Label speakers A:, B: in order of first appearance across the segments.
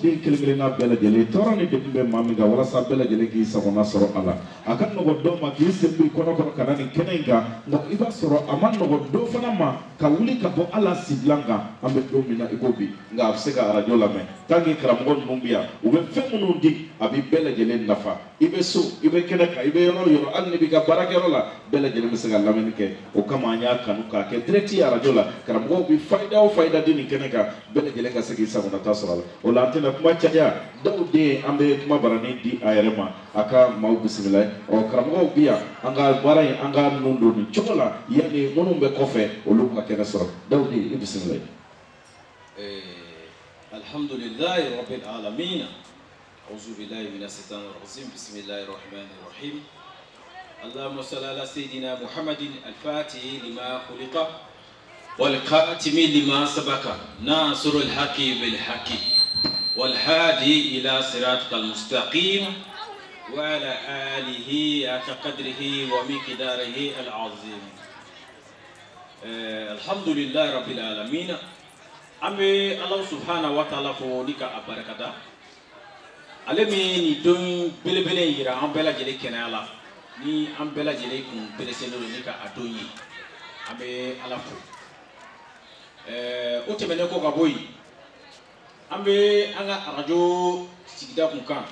A: den kelen-kelenna bɛɛ lajɛlen tɔɔrɔ ni degun bɛ maa min kan walasa bɛɛ lajɛlen k'i sagona sɔrɔ a la a ka nɔgɔ dɔ ma k'i sen bɔ i kɔnɔkɔrɔ ka na nin kɛnɛ in kan nka i b'a sɔrɔ a ma nɔgɔ dɔ fana ma ka wuli ka bɔ ala sigilan kan an bɛ don min na i ko bi nka a bɛ se ka arajo lamɛn tant que karamɔgɔ ninnu bɛ yan u bɛ fɛn minnu di a bɛ bɛɛ lajɛlen nafa i bɛ so i bɛ kɛnɛ kan i bɛ yɔrɔ o yɔrɔ hali ni b'i ka baarakɛyɔrɔ la bɛɛ lajɛlen bɛ se ka lamɛnni kɛ o kama an y'a kanu k'a kɛ direct arajo la karamɔgɔw bɛ fayida o fayida di nin kɛnɛ kan bɛɛ lajɛlen ka se k'i sagonata sɔrɔ a la o la an tɛna kuma caya dɔw den an bɛ kuma barani di a yɛrɛ ma a ka maaw bisimila ɔ karamɔgɔw bɛ yan an ka baara in an ka ninnu don nin cogo la yanni minnu bɛ kɔfɛ olu ka kɛnɛ sɔrɔ dɔw den i bisimila.
B: alhamdulillahi rabbil alamin a'udhu billahi minash shaitanir rajim bismillahir rahmanir rahim اللهم صل على سيدنا محمد الفاتح لما خلق والخاتم لما سبق ناصر الحق بالحق والهادي إلى صراطك المستقيم وعلى آله حق قدره ومقداره العظيم الحمد لله رب العالمين أمي الله سبحانه وتعالى فوليك أباركدا ألمي ندون بلبلين يرا أم بلا جلي كنالا ni an bɛɛ lajɛlen kun pereselen don ni ka a don ye an bɛ ala fo o tɛmɛnen kɔ ka bɔ yen an bɛ an ka arajo sigida kun kan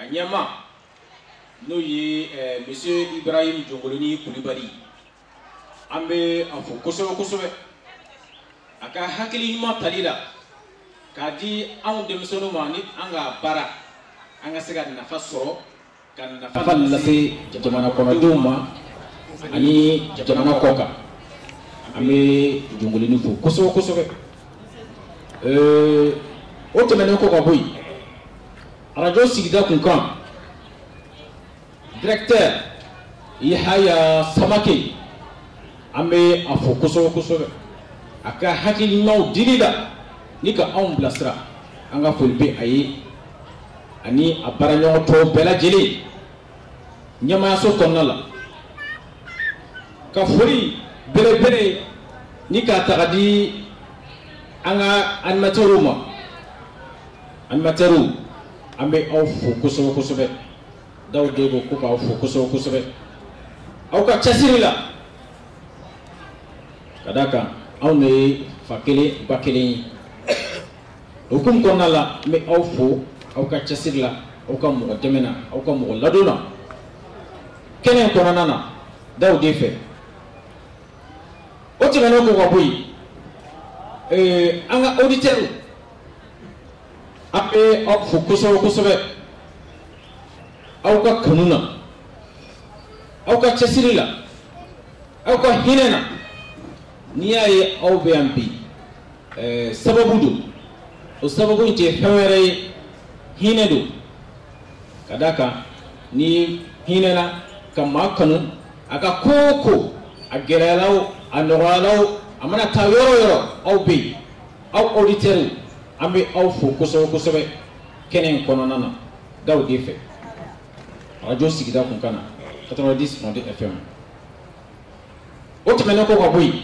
B: a ɲɛma n'o ye monsieur Ibrahim Jɔnkoloni Kulibali an bɛ a fo kosɛbɛ kosɛbɛ a ka hakili ɲuman tali la k'a di anw denmisɛnninw ma ni an ka baara an ka se ka nafa sɔrɔ ka nafa lase jamana kɔnɔdenw ma ani jamana kɔ kan an bɛ Jɔnkoloni fo kosɛbɛ kosɛbɛ o tɛmɛnen kɔ ka bɔ yen arajo sigida kun kan directeur Yahaya Samake an bɛ a fo kosɛbɛ kosɛbɛ a ka hakili ɲumanw dili la ni ka anw bilasira an ka foli bɛ a ye ani a baaraɲɔgɔn tɔw bɛɛ lajɛlen ɲɛmaayaso kɔnɔna la ka foli belebele ni k'a ta ka di an ka animateurs ma animateurs an bɛ aw fo kosɛbɛ kosɛbɛ daw de ko ko k'aw fo kosɛbɛ kosɛbɛ aw ka cɛsiri la ka d'a kan anw de ye fa kelen ba kelen ye hukumu kɔnɔna la n bɛ aw fo aw ka cɛsiri la aw ka mɔgɔ dɛmɛ na aw ka mɔgɔ ladon na kɛnɛ kɔnɔna na daw de fɛ o tɛmɛnen kɔ ka bɔ yen an ka auditeurs an bɛ aw fo kosɛbɛ kosɛbɛ aw ka kanu na aw ka cɛsiri la aw ka hinɛ na n'i y'a ye aw bɛ yan bi sababu don o sababu in tɛ fɛn wɛrɛ ye hinɛ don ka d'a kan ni hinɛna ka maa kanu a ka ko o ko a gɛlɛyala o a nɔgɔyala o a mana taa yɔrɔ o yɔrɔ aw bɛ yen aw auditeurs an bɛ aw fo kosɛbɛ kosɛbɛ kɛnɛ in kɔnɔna na daw de fɛ arajo sigida kun kan na 90.2 FM o tɛmɛnen kɔ ka bɔ yen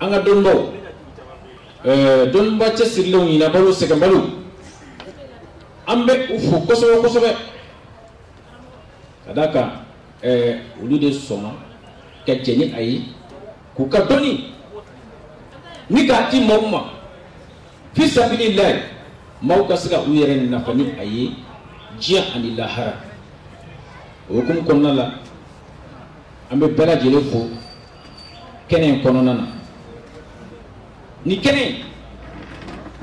B: an ka dɔnnibaw dɔnniba cɛsirilenw ɲinabalo sɛgɛnbalo an bɛ u fo kosɛbɛ kosɛbɛ ka d'a kan olu de sɔnna ka jɛ ni a ye k'u ka dɔnni ni k'a di maaw ma fi sabilillahi maaw ka se ka u yɛrɛ nafa ni a ye diɲɛ ani lahara o hukumu kɔnɔna la an bɛ bɛɛ lajɛlen fo kɛnɛ in kɔnɔna na ni kɛnɛ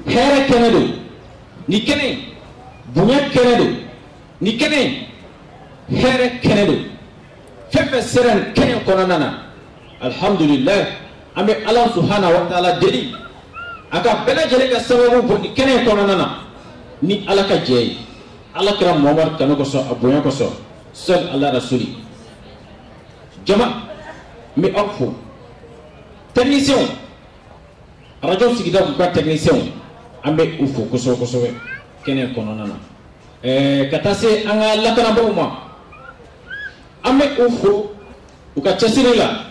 B: hɛrɛ kɛnɛ don ni kɛnɛ bonya kɛnɛ don ni kɛnɛ hɛrɛ kɛnɛ don fɛn fɛn sera nin kɛnɛ kɔnɔna na alhamdulilayi an bɛ ala subhanahu wa taala deli a ka bɛɛ lajɛlen ka sababu bɔ nin kɛnɛ kɔnɔna na ni ala ka jɛ ye ala kɛra muhamadu kanu kosɔn a bonya kosɔn sɔli ala rasuli jama n bɛ aw fo techniciens arajo sigida k'u ka techniciens an bɛ u fo kosɛbɛ kosɛbɛ kɛnɛ kɔnɔna na ka taa se an ka lakanabagaw ma an bɛ u fo u ka cɛsiri la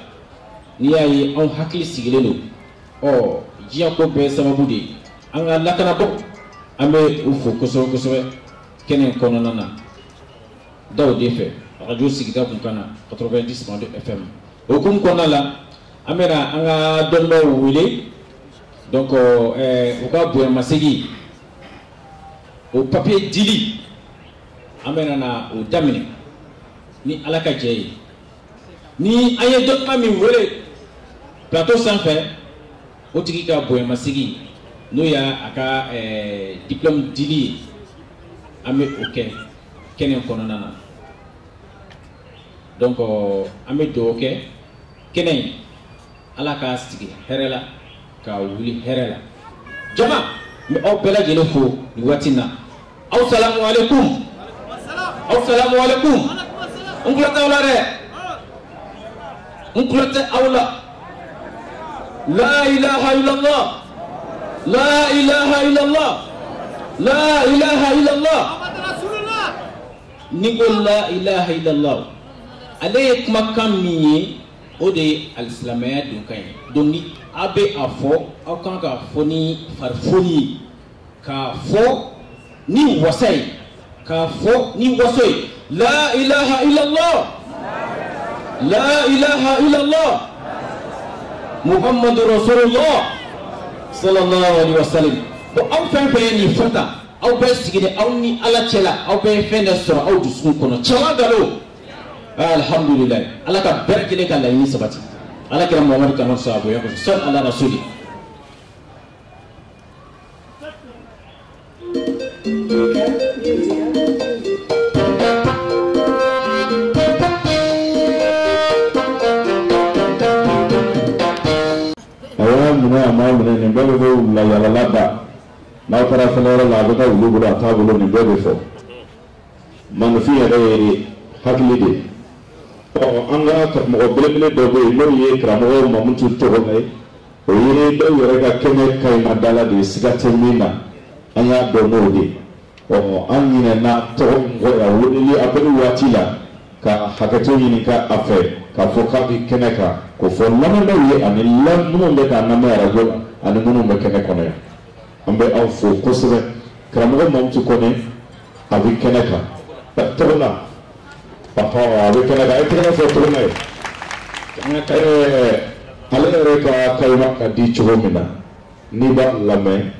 B: n'i y'a ye anw hakili sigilen don diɲɛ ko bɛɛ sababu de ye an ka lakanabɔ an bɛ u fo kosɛbɛ kosɛbɛ kɛnɛ kɔnɔna na daw de fɛ radio sigida kun kan na 90.2 FM o kun kɔnɔna la an bɛna an ka dɔnnibaw wele donc u ka bonyamasegin o papier dili an bɛna na o daminɛ ni ala ka jɛ ye ni an ye dɔnniba min wele plateau sanfɛ o tigi ka bonyamasegin n'o y'a a ka diplôme dili ye an bɛ o kɛ kɛnɛ kɔnɔna na donc an bɛ dugawu kɛ kɛnɛ in ala k'a sigi hɛrɛ la k'a wuli hɛrɛ la jama n bɛ aw bɛɛ lajɛlen fo nin waati in na aw salamu alaikum aw salamu alaikum n tulo t'aw la dɛ n tulo tɛ aw la la ilaha illallah la ilaha illallah la ilaha illallah ni ko la ilaha illallah ale ye kumakan min ye o de ye alisilamɛya donkan ye donc ni a bɛ a fɔ aw kan ka fɔ ni farifoni ye k'a fɔ ni wasa ye k'a fɔ ni waso ye la ilaha illallah la ilaha illallah muhammadu rasulullah sallallahu alaihi wasallam bon aw fɛn fɛn ye nin fɔ tan aw bɛ sigi de aw ni ala cɛla aw bɛ fɛn dɔ sɔrɔ aw dusukun kɔnɔ caman galo alhamdulillah ala ka bɛɛ lajɛlen ka laɲini sabati ala kɛra muhamadu kanu sababu ya kɔsɔ sɔli ala rasuli
A: maa minɛ nin bɛɛ bɛ wula yalala da n'aw taara fɛnɛ yɔrɔ la a bɛ ka wulu bolo a t'a bolo nin bɛɛ bɛ fɔ manufin yɛrɛ ye hakili de an ka mɔgɔ belebele dɔ bɛ yen n'o ye karamɔgɔ Mamutu Tɔgɔmɛ ye o ye dɔw yɛrɛ ka kɛnɛ kayimadala de ye siga tɛ min na an y'a dɔn n'o de an ɲinɛna tɔgɔ mɔgɔ ya weleli a bɛ ni waati la ka hakɛto ɲini ka a fɛ k'a fɔ k'a bɛ kɛnɛ kan k'o fɔ lamɛnbaaw ye ani minnu bɛ k'a lamɛn arajo la ani minnu bɛ kɛnɛ kɔnɔ yan an bɛ aw fo kosɛbɛ karamɔgɔ Mamutu Kɔnɛ a bɛ kɛnɛ kan tɔgɔ la papa a bɛ kɛnɛ kan e tɛgɛ fɔ tɔgɔ la ye ale yɛrɛ ka kayima ka di cogo min na n'i b'a lamɛn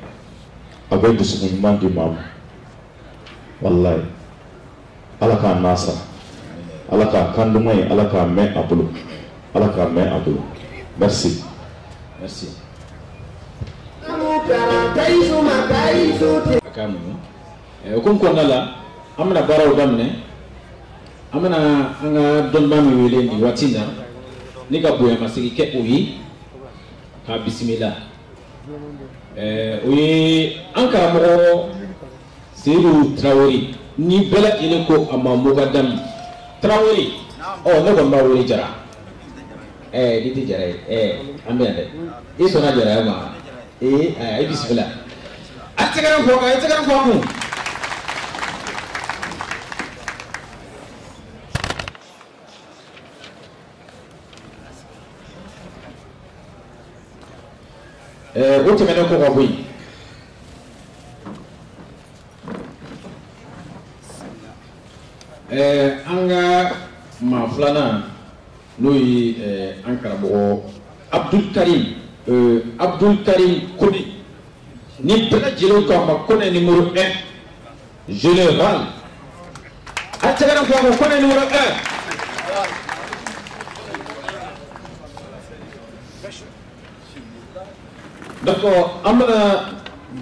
A: a bɛ dusukun ɲuman di maa ma walayi ala k'a n'a sara ala k'a kan duman ye ala k'a mɛn a bolo ala k'a mɛn a bolo merci
B: merci o ko kɔnɔna la an bɛna baaraw daminɛ an bɛna an ka dɔnniba min wele nin waati in na ne ka bonyamasegin kɛ o ye k'a bisimila o ye an karamɔgɔ Seyidu Tarawele ni bɛɛ lajɛlen ko a ma Mogadam Tarawele ne kɔni b'a wele Jara ni tɛ Jara ye an bɛ yan dɛ i sɔnna Jara ya ma i bisimila a tɛgɛrɛ fɔ a ye tɛgɛrɛ fɔ a kun o tɛmɛnen kɔ ka bɔ yen an ka maa filanan n'o ye an karamɔgɔ Abdul Karim Kone ni bɛɛ lajɛlen ko a ma Kone numéro 1 général a tɛgɛrɛ fɔ a ko Kone numéro 1 d'accord an bɛna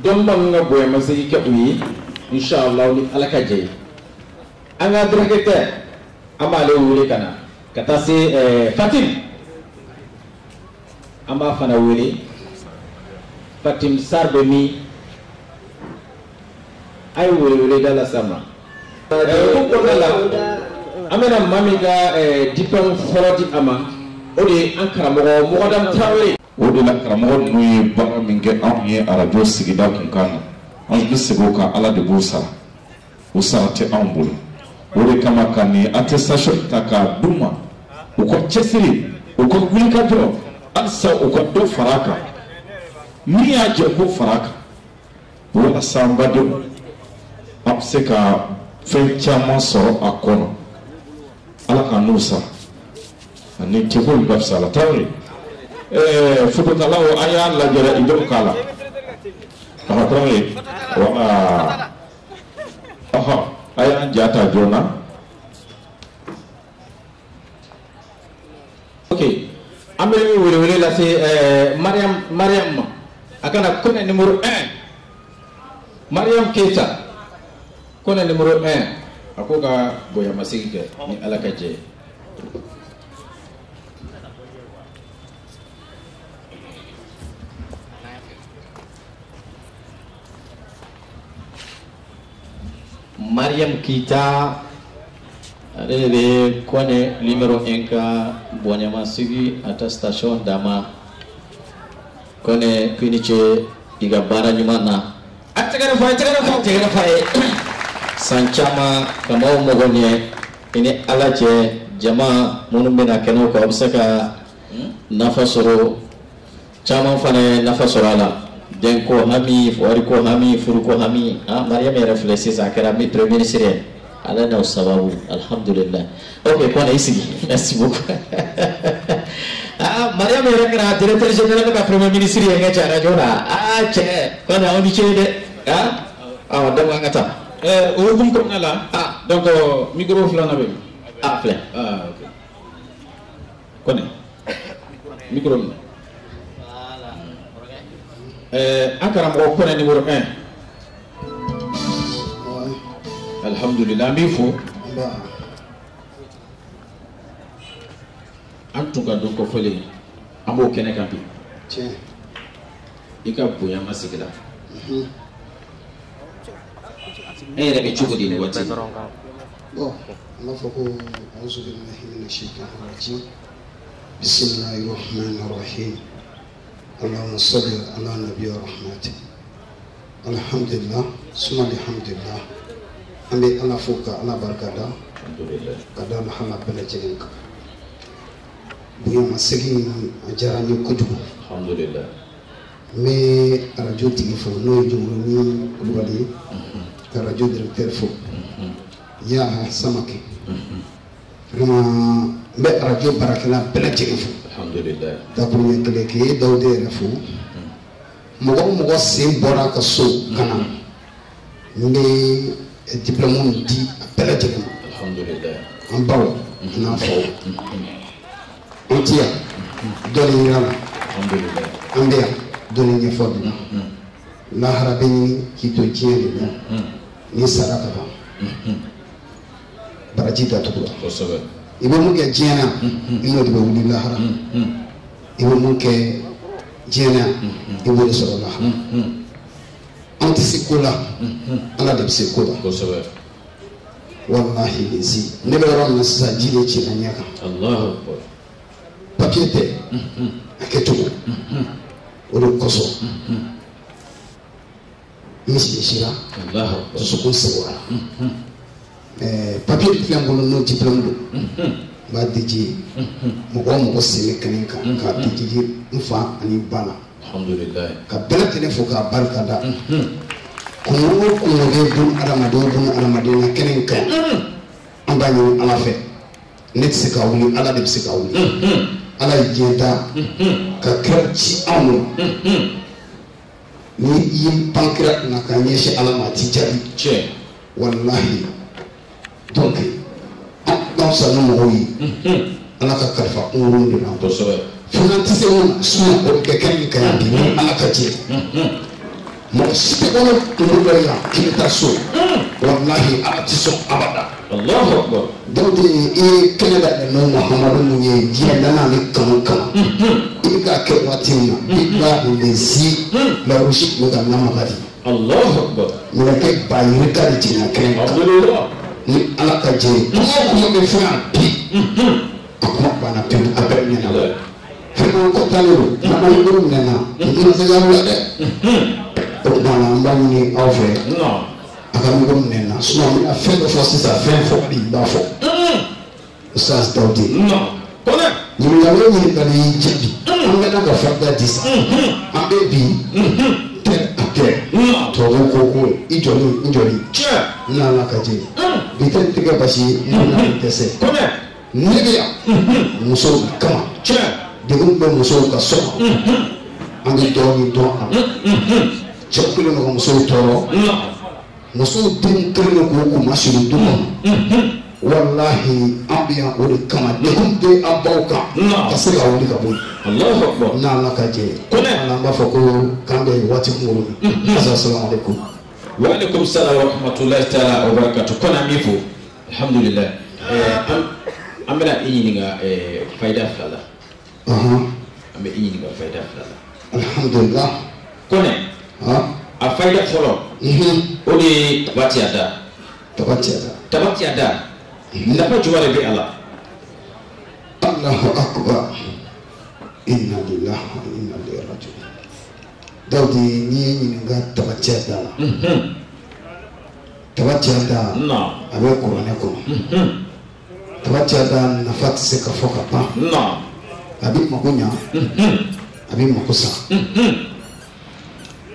B: dɔnniba min ka bonyamasegin kɛ u ye inshallah ni ala ka jɛ ye an ka directeur an b'ale wele ka na ka taa se Fatim an b'a fana wele Fatim Sarr bɛ min a ye wele da la sa ma ko kɔnɔna la an bɛna maa min ka diplôme fɔlɔ di a ma o de ye an karamɔgɔ Mogadam Tarawele
A: o de la karamɔgɔ ninnu ye baara min kɛ anw ye arajo sigida kunkan na anw bɛ segin o kan ala de b'o sara o sara tɛ anw bolo o de kama ka nin attestation ta k'a d'u ma u ka cɛsiri u ka wulikajɔ halisa u ka dɔ fara a kan min y'a jɛ ko fara kan walasa n badenw a bɛ se ka fɛn caman sɔrɔ a kɔnɔ ala ka n'u sara ani cɛko in bɛɛ fisala tarawele fototalaw a y'a lajɛ i dɔw k'a la tarawele wala a y'an ja ta joona.
B: Ok, an bɛ wele lase Mariam ma a kana kɔnɛ numéro 1 Mariam Keita kɔnɛ numéro 1 a ko ka bonyamasegin kɛ ni ala ka jɛ ye.
C: Mariam Keita ale de bɛ kɔnɛ numéro 1 ka bonyamasegin a ta station dama kɔnɛ k'i ni ce i ka baara ɲuman na.
B: A tɛgɛrɛ f'a ye
C: san caman ka maaw mɔgɔ ɲɛ i ni ala cɛ jama minnu bɛna kɛnɛw kan a bɛ se ka nafa sɔrɔ caman fana ye nafa sɔrɔ a la denko hami wariko hami furuko hami Mariam yɛrɛ filɛ sisan a kɛra premier ministre ye ala n'aw sababu alhamdulillah. Ok kɔnɛ i sigi merci beaucoup. Mariam yɛrɛ kɛra directeur général ka premier ministre ye n ka cɛ radio la cɛ kɔnɛ aw ni ce dɛ donc an ka taa.
B: O hukumu kɔnɔna la donc micro filanan bɛ yen
C: filɛ
B: ok kɔnɛ micro minɛ an karamɔgɔ kɔnɛ numéro 1 alhamdulillah an b'i fo an tun ka dɔn kɔfɛlen an b'o kɛnɛ kan bi i ka bonya ma sigi la e yɛrɛ bɛ cogo di ni waati
D: bon an b'a fɔ ko a'uzu billahi minash shaitanir rajim bismillahir rahmanir rahim allahumma salli ala nabiyyi rahmati alhamdulillah summa alhamdulillah an bɛ ala fo ka ala barikada ka da lahana bɛɛ lajɛlen kan bonyamasegin a diyara n ye kojugu
B: alhamdulillah
D: n bɛ arajo tigi fo n'o ye Jumuruni Kulubali ye ka radio directeur fo Yaha Samake vraiment n bɛ arajo baarakɛla bɛɛ lajɛlen fo
B: alhamdulillah
D: dakuru ɲɛ kelen k'e Dawude yɛrɛ fo mɔgɔ o mɔgɔ sen bɔra ka so ka na n bɛ diplôme di a bɛɛ lajɛlen ma
B: alhamdulillah
D: an baw n'a faw an ti yan dɔnni yira la
B: alhamdulillah
D: an bɛ yan dɔnni ɲɛfɔ de la lahara bɛ ɲini k'i to diɲɛ de la ni sara ka ban baraji datugura
B: kosɛbɛ
D: i bɛ mun kɛ diɲɛ na i n'o de bɛ wuli lahara i bɛ mun kɛ diɲɛ na i b'o de sɔrɔ lahara an tɛ se ko la ala de bɛ se ko la
B: kosɛbɛ
D: walahi lezi ne bɛ yɔrɔ min na sisan ji de cira ɲɛ kan
B: Allahu akbar
D: papiye tɛ a kɛcogo o de kosɔn n sira
B: Allahu akbar
D: dusukun segura papiye de filɛ n bolo n'o diplôme don n b'a dédié mɔgɔ o mɔgɔ sen bɛ kɛnɛ kan k'a dédié n fa ani n ba la
B: alhamdulillah
D: ka bɛɛ lajɛlen fo k'a barika da kungo o kungo bɛ bun adamaden na kɛnɛ in kan an b'a ɲini ala fɛ ne tɛ se ka wuli ala de bɛ se ka wuli ala ye diɲɛ da ka kira ci anw ma ni i ye pan kira kunna ka ɲɛsin ala ma a ti jaabi
B: tiɲɛ
D: walahi donc anw sa ni mɔgɔw ye ala ka kalifa kungo de la
B: kosɛbɛ
D: fana tɛ se mun na sinon o bɛ kɛ kɛnɛ in kan yan bi ni ala ka jɛ mɔgɔ si tɛ kɔnɔ kungo dɔ yan k'i bɛ taa so walahi ala tɛ sɔn abada.
B: Allahu akbar
D: donc i kɛnɛ da n'o Muhamadu mun ye diɲɛ danna ale kanu kama i bɛ k'a kɛ waati min na i b'a lezi la rusi tun bɛ ka lamaga de
B: Allahu akbar
D: mɛlɛkɛ ba yiri ka de jiginna kɛnɛ kan
B: alhamdulillah
D: ni ala ka jɛ ye kuma o kuma bɛ fɛn yan bi a kuma banna pewu a bɛɛ ɲɛna fɛn ko taalen don n'an bɛ yɔrɔ minɛ na i tɛna se ka wula dɛ o kuma na an b'a ɲini aw fɛ a ka yɔrɔ minɛ na sinon an bɛna fɛn dɔ fɔ sisan fɛn fɔ de i b'a fɔ Ustaz Dawude ɲininkali o ɲininkali y'i jaabi an bɛna ka farida di sa an bɛ bi terre à terre tubabu ko ko i jɔli n jɔli n'ala ka jɛ bi tɛ tigɛ basi ye n'a dɛsɛ ne bɛ yan musow kama degun bɛ musow ka so an bɛ dɔɔnin dɔn a la cɛw kelen don ka musow tɔɔrɔ musow den kelen don k'o kuma siri du kɔnɔ wallahi an bɛ yan o de kama degun bɛ an baw kan ka se ka wuli ka bɔ yen n'ala ka jɛ ala an b'a fɔ ko k'an bɛ waati kunkolo min assalamu alaikum.
B: wa alaikum salam wa rahmatullahi ta'ala wa barakatuh. Kɔnɔ min fɔ alhamdulillah an bɛna i ɲininka fayida fila la. an bɛ i ɲininka fayida fila la.
D: alhamdulillah.
B: Kɔnɛ a fayida fɔlɔ o de ye tabatiyada. tabatiyada nafa jumɛn de bɛ a la.
D: Allahu akbar. Inna lillahi wa inna ilaihi raji'un. Dawdi ni ɲininka tabatiyada la. tabatiyada a bɛ kuranɛ kɔnɔ. tabatiyada nafa tɛ se ka fɔ ka ban. a bɛ mako ɲa a bɛ mako sa.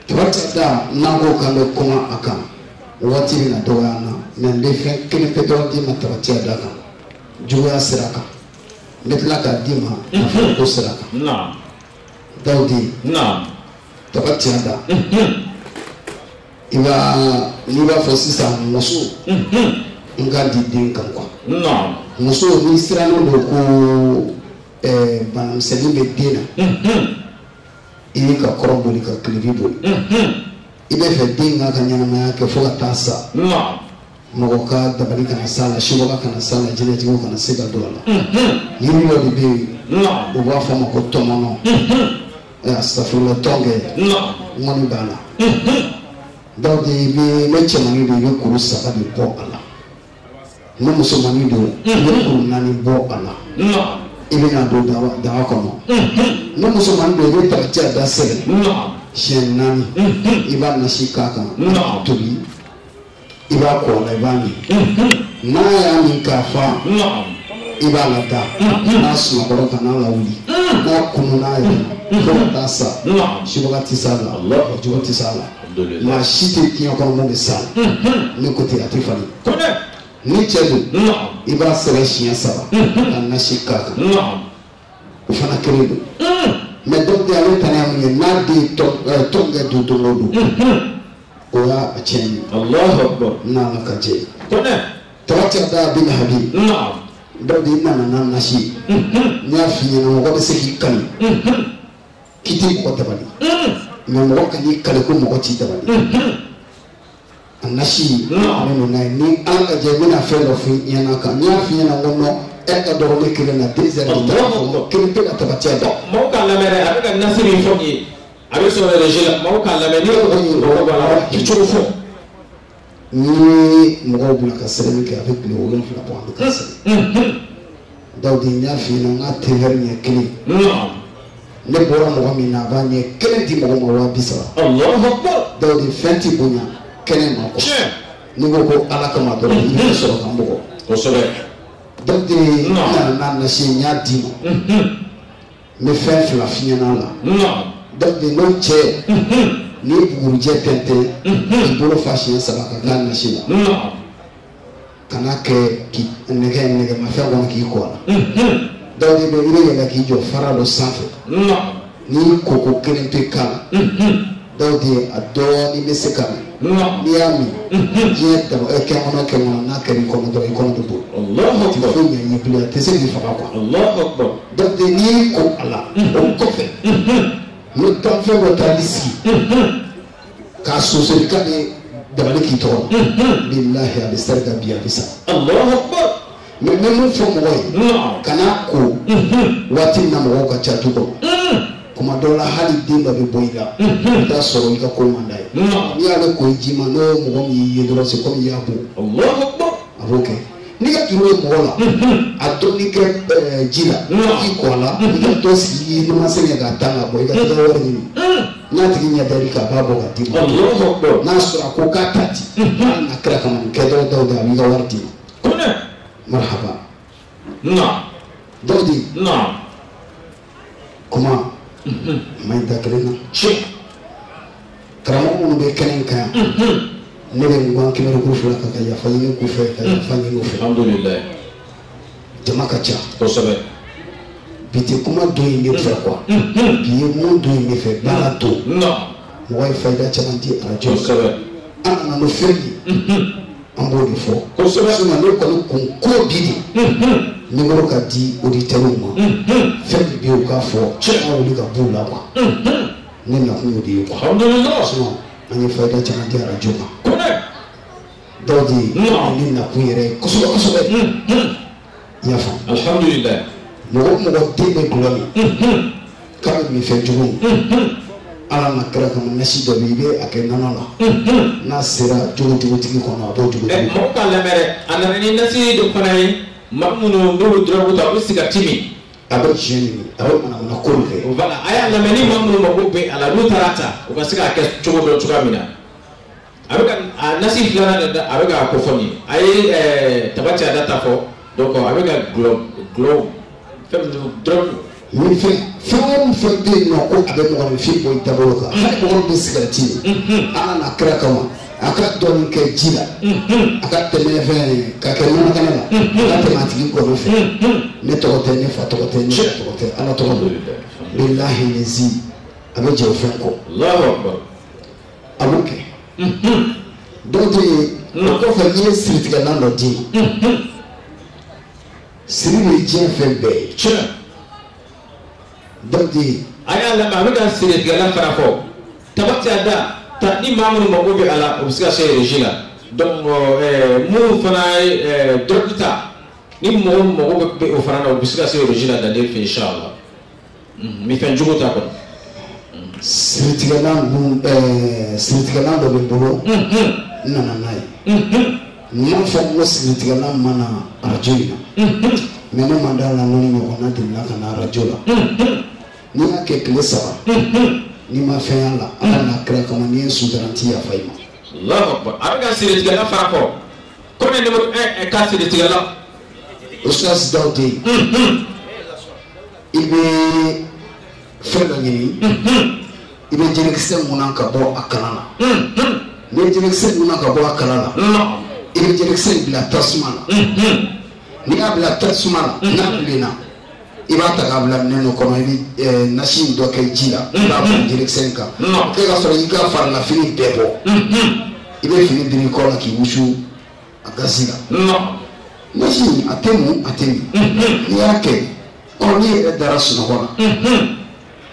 D: tabatiyada n'an ko k'an bɛ kuma a kan waati bɛ na dɔgɔya na mɛ n bɛ fɛn kelen pe dɔrɔn d'i ma tabatiyada kan juguya sira kan n bɛ tila k'a d'i ma nafa ko sira kan. Dawudi tabatiyada n'i b'a fɔ sisan muso n ka di den kan quoi. muso n'i sirannen don ko banamisɛnnin bɛ den na i bɛ ka kɔrɔ boli ka kilebi boli i bɛ fɛ den ka ɲɛnamaya kɛ fo ka taa sa mɔgɔ ka dabali kana s'a la sibaga kana s'a la jinɛtigiw kana se ka don a la yiri dɔ de bɛ yen u b'a fɔ a ma ko tɔmɔnɔ asafurula tɔnkɛ ŋɔni b'a la donc i bɛ cɛmannin don i bɛ kuru 3 de bɔ a la ni musomannin don i bɛ kuru 4 bɔ a la i bɛ na don daga kɔnɔ ni musomannin don i bɛ tabatiyada sɛbɛn siɲɛ 4 i b'a nasi k'a kan tobi i b'a kɔ la i b'a min n'a y'a min k'a fa i b'a lada n'a sunɔgɔra ka n'a lawuli n'a kunu n'a yɛrɛ fo ka taa sa sibaga tɛ s'a la jugu tɛ s'a la maa si tɛ diɲɛ kɔnɔ mun bɛ s'a la ne ko ten a tɛ falen ni cɛ don i b'a sɛbɛn siɲɛ 3 ka nasi k'a kan o fana kelen don mɛ dɔw de ale tana mun ye n'a den tɔnkɛ don don o don o y'a tiɲɛ ye n'ala ka jɛ tabatiyada bin habi dɔw de nana n'a nasi n y'a f'i ɲɛna mɔgɔ bɛ se k'i kali k'i tɛ mɔgɔ dabali mɛ mɔgɔ ka n'i kali ko mɔgɔ t'i dabali a nasi ale nana ye ni ala ka jɛ n bɛna fɛn dɔ f'i ɲɛna kan n y'a f'i ɲɛna ko non e ka dɔgɔnin kelen na 2 heures de temps kelen pe ka tabatiyada.
B: Mɔgɔw k'a lamɛn dɛ a bɛ ka nasi min fɔ nin ye a bɛ sɔrɔ régie la mɔgɔw k'a lamɛn ni mɔgɔw b'a la i cogo fɔ.
D: ni mɔgɔw bila ka sɛbɛnni kɛ a bɛ tile 7 bɔ an bɛ ka sɛbɛn. Dawudi n y'a f'i ɲɛna n ka tefɛri ɲɛ kelen ne bɔra mɔgɔ min na a b'a ɲɛ kelen di mɔgɔ ma 200. Dawudi fɛn t'i bonya kɛnɛ ma kɔ n'i ko ko ala kama dɔrɔn i bɛ sɔrɔ ka mɔgɔ.
B: kosɛbɛ.
D: Dawudi n nana n'a nasi n y'a d'i ma n bɛ fɛn 2 f'i ɲɛna la. Dawudi n'o cɛ n'i bugurijɛ tɛntɛn k'i bolo fa siɲɛ 3 ka k'a nasi la kana kɛ nɛgɛmafɛn kɔnɔ k'i kɔ la. Dawudi i bɛ yɛlɛ k'i jɔ fara dɔ sanfɛ n'i koko kelen pe k'a la. Dawudi a dɔɔnin bɛ se ka min n'i y'a min diɲɛ kɛmɔnɔ n'a kɛra i kɔnɔ dɔrɔn i kɔnɔ bɛ boli ti foyi ɲɛ i bilen a tɛ se k'i faga quoi. Dawudi n'i ko a la o kɔfɛ ni danfɛn dɔ taali sigi k'a sonsori k'a bɛ dabali k'i tɔgɔ la bilahi a bɛ sarika bi a bɛ sa. mɛ n bɛ mun fɔ mɔgɔ ye kana ko waati min na mɔgɔw ka ca du kɔnɔ kuma dɔw la hali den dɔ bɛ bɔ i la i t'a sɔrɔ i ka ko man d'a ye n'i y'ale ko ji ma n'o mɔgɔ min y'i ye dɔrɔn c'est comme i y'a bon a b'o kɛ n'i ka juru ye mɔgɔ la a dɔɔni kɛ ji la k'i kɔ a la i ka dɔ sigi n'i ma se k'a tan ka bɔ i ka taa wari ɲini n'a tigi ɲɛ da i kan a b'a bɔ ka d'i ma n'a sɔrɔ a ko k'a ta di hali n'a kɛra kama nin kɛ dɔw da a b'i ka wari d'i ma marhaba Dawudi kuma mai da kelena karamɔgɔ minnu bɛ kɛnɛ kan ne bɛ ngwan kɛmɛ kuru fila ka yafa ɲini k'u fɛ ka yafa ɲini u fɛ
B: alhamdulillah
D: jama ka ca
B: kosɛbɛ
D: bi tɛ kuma don in ne fɛ quoi bi ye mun don in ne fɛ baara don mɔgɔ ye fayida caman di arajo
B: kosɛbɛ
D: an nana n'o fɛn ye an b'o de fɔ
B: kosɛbɛ
D: sinon ne kɔni kun ko bi de nimero ka di auditeurs ma fɛn min bɛ yen u k'a fɔ an wuli ka b'u la quoi ne nakun y'o de ye quoi
B: alhamdulillah
D: sinon an ye fayida caman di arajo ma
B: kɔnɛ
D: dɔw de ye ne nakun yɛrɛ ye kosɛbɛ kosɛbɛ i y'a faamu
B: alhamdulillah
D: mɔgɔ mɔgɔ den bɛ gulɔ min k'a bɛ min fɛn jugu ala na kɛra kama nasi dɔ bɛ i bɛ a kɛ nɔnɔ la n'a sera jogotigi kɔnɔ a b'o jogotigi
B: mɔgɔ ka lamɛn dɛ a nana ni nasi dɔ fana ye maa minnu n'olu dɔrɔn ta u bɛ sigati min
D: a bɛ tiɲɛ ɲini a bɛ manamana ko de kɛ
B: voilà a y'a lamɛn ni maa minnu mako bɛ a la n'u taara ta u ka se k'a kɛ cogo dɔ cogoya min na a bɛ ka a nasi filanan de da a bɛ k'a kofɔ nin a ye tabati a da ta fɔ donc a bɛ ka gulɔ fɛn min dɔrɔn
D: min fɛn o fɛn bɛ yen nɔ ko a bɛ mɔgɔninfin bɔ i dabolo kan hali mɔgɔ bɛ sigarati min ala na kɛra kama a ka dɔɔnin kɛ ji la a ka tɛmɛ fɛn ka kɛ nɔnɔkɛnɛ la a ka tɛmɛ a tigi gɔnɔ fɛ ne tɔgɔ tɛ ne fa tɔgɔ tɛ ne fa tɔgɔ tɛ ala tɔgɔ don bilahi ni zi a bɛ jɛ o fɛn kɔ a b'o kɛ dɔw tɛ yen o kɔfɛ n'i ye siritigɛlan dɔ d'i ma siri bɛ diɲɛ fɛn bɛɛ ye dɔw tɛ yen
B: a y'a lamɛn a bɛ ka siritigɛlan fana fɔ tabati a da ta ni maa minnu mako bɛ a la o bɛ se ka se régie la donc minnu fana ye dɔrɔgu ta ni mɔgɔ mako bɛ o fana na o bɛ se ka se régie la danni fɛ inshallah mi fɛn jugu ta kɔni
D: siritigɛlan dɔ bɛ n bolo n nana n'a ye n m'a fɔ n ko siritigɛlan ma na arajo in na mais ne man d'a la n'o ɲɔgɔnna delila ka na arajo la n'i y'a kɛ tile 3 n'i ma fɛn y'a la ala n'a kɛra kama n'i ye sudaranti yafa i ma.
B: Allahu Akbar a bɛ ka siritigɛlan fara fɔ ko ne numéro 1 ka siritigɛlan
D: ustaz dɔw tɛ yen i bɛ fɛn dɔ ɲini i bɛ jɛnɛkisɛ mun na ka bɔ a kala la n'i ye jɛnɛkisɛ mun na ka bɔ a kala la i bɛ jɛnɛkisɛ bila tasuma la n'i y'a bila tasuma la n'a bilenna i b'a ta k'a bila minɛn dɔ kɔnɔ i bɛ nasi in dɔ kɛ ji la i b'a bila jɛnɛkisɛ in kan e ka sɔrɔ i ka farilafini bɛɛ bɔ i bɛ fini biri i kɔ la k'i wusu a gasi la nasi in a tɛ mun a tɛ min n'i y'a kɛ n'i yɛrɛ dara sunɔgɔ la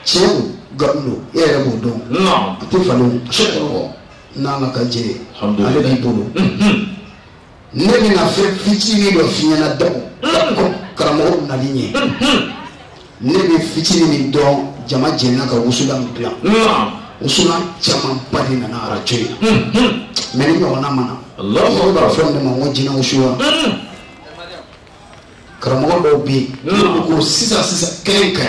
D: tiɲɛ don nkalon don e yɛrɛ b'o dɔn a tɛ falen o n'ala ka jɛ ale b'i bolo ne bɛna fɛn fitinin dɔ f'i ɲɛna daw karamɔgɔ nali ɲɛ ne bɛ fitinin min dɔn jama jɛnna ka wusulan min dilan wusulan camanba de nana arajo in na mɛ ni ɲɔgɔnna ma na mɔgɔw b'a fɔ ne ma n ko jinɛ wusulan karamɔgɔ dɔw bɛ yen ko sisan kɛnɛ ka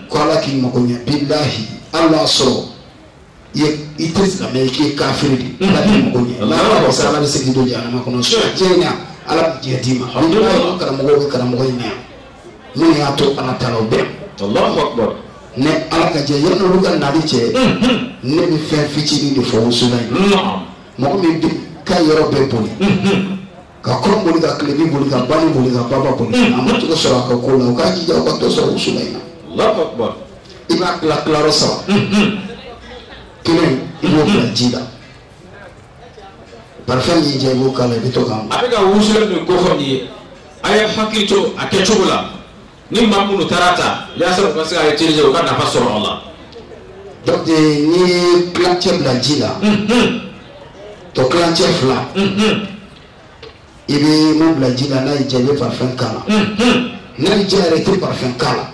D: ko ala k'i mago ɲɛ bilahi ala y'a sɔrɔ i tɛ silamɛ i k'i kafiri de ala k'i mago ɲɛ n'ala ko ala bɛ se k'i don jahanama kɔnɔ diɲɛ na ala bɛ diɲɛ d'i ma bilahi karamɔgɔw bɛ karamɔgɔ in na yan mun y'a to ala ta la o bɛɛ
B: Allahu Akbar
D: ne ala ka jɛ yanni olu ka nali cɛ ne bɛ fɛn fitinin de fɔ wusulan in mɔgɔ min bɛ k'a yɔrɔ bɛɛ boli ka kɔrɔ boli ka kilebi boli ka bani boli ka baba boli a ma cogo sɔrɔ a ka ko la o k'a jija o ka dɔ sɔrɔ wusulan in na
B: Allahu Akbar
D: i b'a tila tilayɔrɔ 3 kelen i b'o bila ji la parfɛn y'i diya i b'o k'a la i bɛ to k'a
B: a bɛ ka wusulan min ko fɔ nin ye a ye hakili to a kɛcogo la ni maa minnu taara ta yaasa u ka se k'a utiliser u ka nafa sɔrɔ a la
D: donc n'i ye kilancɛ bila ji la tɔ kilancɛ 2 i bɛ mun bila ji la n'a y'i diya i bɛ parfɛn k'a la n'a y'i diya yɛrɛ i tɛ parfɛn k'a la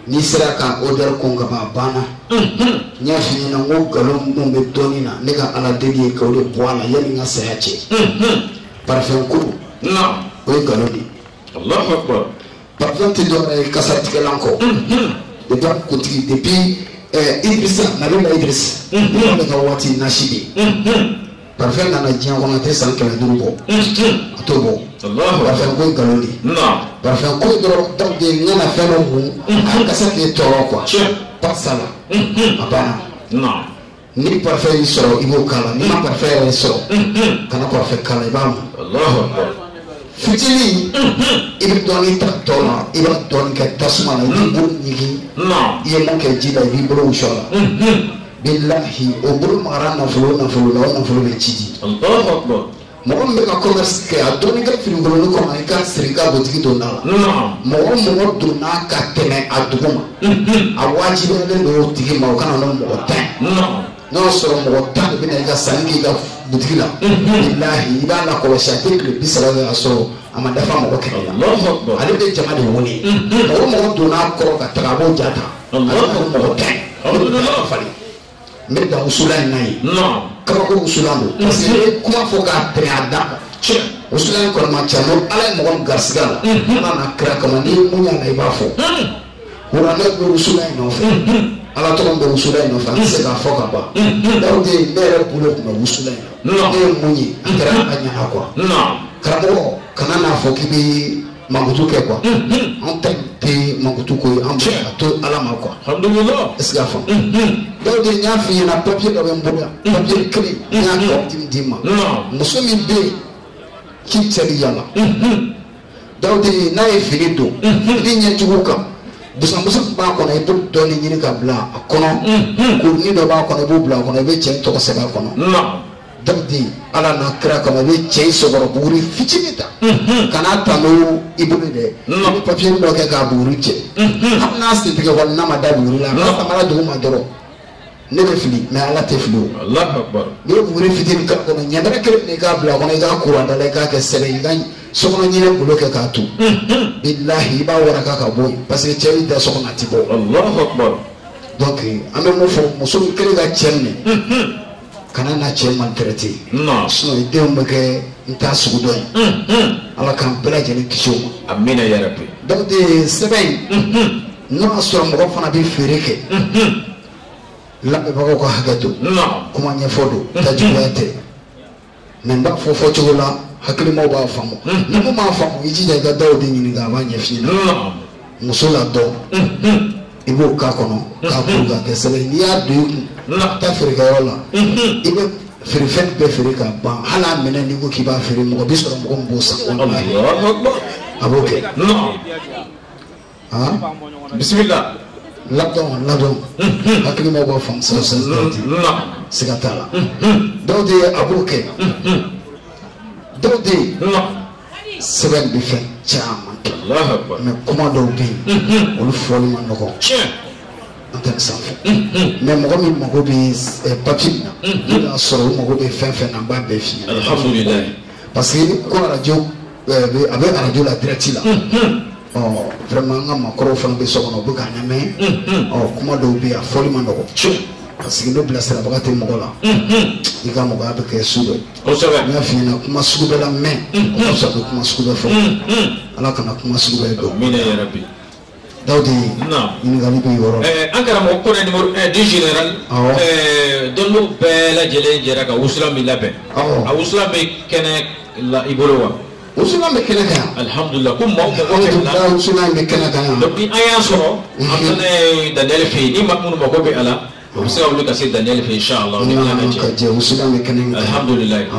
D: n'i sera ka odeur kɔn ka ban a banna n y'a f'i ɲɛna n ko nkalon mun bɛ dɔɔnin na ne ka ala deli ye k'o de bɔ a la yanni n ka saya cɛ parfɛn kuru o ye nkalon de ye
B: Allahu Akbar
D: parfɛn tɛ dɔwɛrɛ ye kasatigɛlan kɔ depuis kuntigi depuis Idrissa Nabila Idriss ne ka waati nasi de parfɛn nana diɲɛ kɔnɔ a tɛ san 500 bɔ a t'o bɔ parfɛn ko ye nkalon de ye parfɛn ko dɔrɔn donc de n kana fɛn dɔ mun a kasa tɛ tɔɔrɔ quoi pas ça là abana
B: non
D: ni parfait yi soro ibo kala ni ma parfait yi soro kana parfait kala ibam
B: Allahu akbar
D: fitini ibi doni ta tola ibi doni ka tasma na ibi bul nyigi
B: non
D: iye mo ke jila ibi bulu ushola billahi o bul mara na fulu be chidi
B: Allahu akbar
D: mo mbe ka commerce ke adoni ka film bulu ko ma ka sirika botiki donala
B: non
D: mo dona ka teme aduguma awaji be do tigi ma kana no mo tan non soro mo tan be na ka sangi ka botiki la billahi ibana ko shati ke bisala ga so amada fa mo ko
B: Allahu akbar
D: ale be jama de woni mo dona ko ka tagabo jata Allahu mo tan alhamdulillah fali me da usula nai
B: non
D: kaba ko usulando parce que kuma fo ka tere ada usulan ko ma chano ala mo gon garsiga na na kra kama ni munya na ibafo ora na ko usulan no fe ala to gon usulan no fa se ka fo ka ba dawde mere bulo ko usulan no e munyi kra anya akwa
B: non
D: karamo kana na fo ki bi mangutu ke quoi on te mangutu ko am to ala ma quoi
B: alhamdulillah
D: est-ce que fa dawde nya fi na papier do be mbuga papier clé nya ko dimdima muso mi be ki tsari yala dawde na e finido ni nya tubuka busa ba ko na ibu do ni nyini ka bla akono ko ni do ba ko na ibu bla ko na be chen to ko se ba kono dawde ala na kra kama be chen so goro buri fichimita kana tano ibu de ni papier do ke ka buri che amna sti bi ko na ma da buri la ka mara do ma doro ne be fili mais ala te fili
B: Allahu akbar
D: ne buri fitin ka ko nyandara kele ne ka bla ko na ga ko anda le ka ke sere ga so ko nyine bulo ke ka tu billahi ba wara ka boy parce que cheri da so ko na ti bo
B: Allahu akbar
D: donc ame mo fo muso kele ga chenne kana na chen man traité
B: non
D: so ide mo ke nta su do ala kan bla jeni kisho
B: amina ya rabbi
D: donc de seben no so mo ko fana bi fereke lambe bako ko hagato
B: non
D: kuma nya fodo tajwate men ba fo chola hakili mo ba famu ni mo ma famu yiji daga dawde ni ga ba nya fina
B: non
D: musula do ibo ka kono ka buga ke sele ni ya do na ta ferika yola ibe ferifen be ferika ba hala mena ni ko ki ba feri mo bi so mo ko sa wallahi
B: Allahu akbar
D: aboke
B: non
D: ha
B: bismillah
D: ladon hakili mo ba famu so so
B: non
D: sigatala dawde aboke dawde
B: non
D: seben bi fe chama
B: Allahu akbar
D: mais comment do bi olu foli man ko antan sanfo mais mo mi mo go bi papier na soro mo go bi fen na ba be fi
B: alhamdulillah
D: parce que ko radio avec radio la direct là oh vraiment nga makoro fan be so ko no bu ka nyame oh comment do bi a foli man ko parce que no blessé la bagate mo la iga mo ga be ke sudo
B: o sabe
D: na fi na kuma sudo la mais ko so ko kuma sudo fo ala kana kuma sudo do
B: amina ya rabbi
D: dawdi
B: non
D: ni ga ni be yoro
B: ankara mo ko ne numéro 1 du général donu bela jele jera ka usla mi labe a usla me kene la ibolowa
D: usula me kene ka
B: alhamdulillah kum mo ko ke
D: la usula me kene ka
B: donc ni aya soro amane Daniel fi ni makmun mo ko be ala o se wulu ka se Daniel fi inshallah ni ala
D: ka je usula me kene
B: alhamdulillah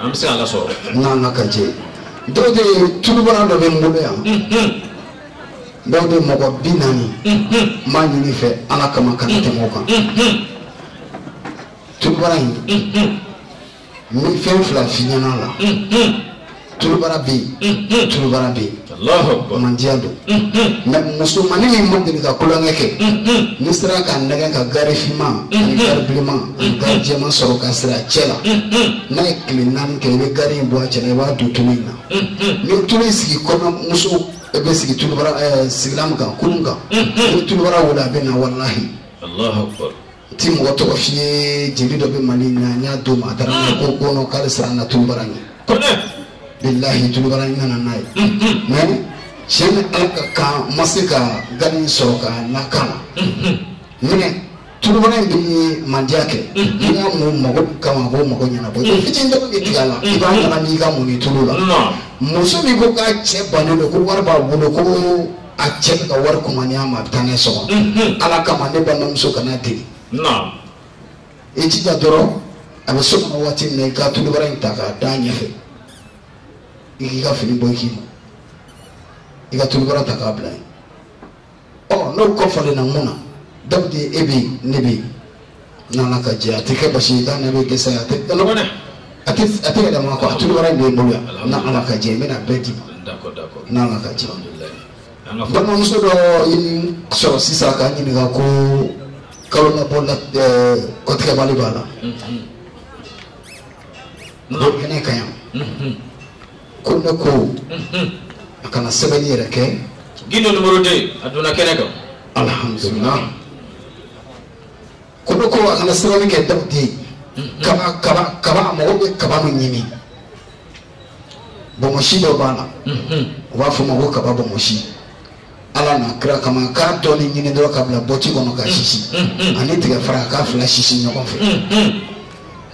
B: am se ala soro
D: na ka je dawdi tulubara do be mbulo ya dawdi mo ko binani ma ni fe ala kama kana te mo kan tulubara ni mi fe fla finyana la tulubara bi
B: Allahu akbar
D: man diado na musulmani ni mo de ka kolonge ke misra ka ndaga ka garifima ni garblima ga jema soro ka sira chela na iklinan ke be gari bo chela ba tutulina ni tulisi ko na musu ebe sigi tulubara siglam ka kulunga tulubara wala bena wallahi
B: Allahu akbar
D: ti mo to fiye jibi do be mali na nya do ma dara ko ko no kala sira na tulubara ni billahi tulubara ni na nai mais shen alka ka masika gani soka na kana ne tulubara bi mandiake ina mo mo kama bo mo nyana bo fitin do bi tigala ibanga na mi ga mo ni tulula muso mi ko ka che banu ko warba bo ko a cɛ ka wari kumaniya ma a bɛ taa n'a ye so kɔnɔ ala kama ne balimamuso kana deli i jija dɔrɔn a bɛ so kɔnɔ waati min na i ka tulibara in ta k'a da ɲɛfɛ i k'i ka fini bɔ i k'i ma i ka tulibara ta k'a bila yen n'o kɔfɔlen na mun na Dawudi e bɛ yen ne bɛ yen n'ala ka jɛ a tɛ kɛ basi ye k'a ne bɛ gɛsɛ a tɛ kɛ dama kɔ a tulibara in bɛ n bolo yan n'ala ka jɛ n bɛna bɛɛ d'i ma n'ala ka jɛ balimamuso dɔ ye sɔrɔ sisan k'a ɲininka ko kalo labɔ kɔtigɛbali b'a la o kɛnɛ ka yan ko ne ko a kana sɛbɛnni yɛrɛ kɛ
B: gindo numero 2 a donna kɛnɛ kan
D: alhamdulillah ko ne ko a kana sɛbɛnni kɛ Dawudi kaba a mago bɛ kaba min ɲini bɔnmɔsi dɔ b'a la u b'a fɔ ma ko kaba bɔnmɔsi ala na kira kama k'a dɔɔni ɲini dɔrɔn ka bila bɔti kɔnɔ ka sisi ani tigɛ fara k'a fila sisi ɲɔgɔn fɛ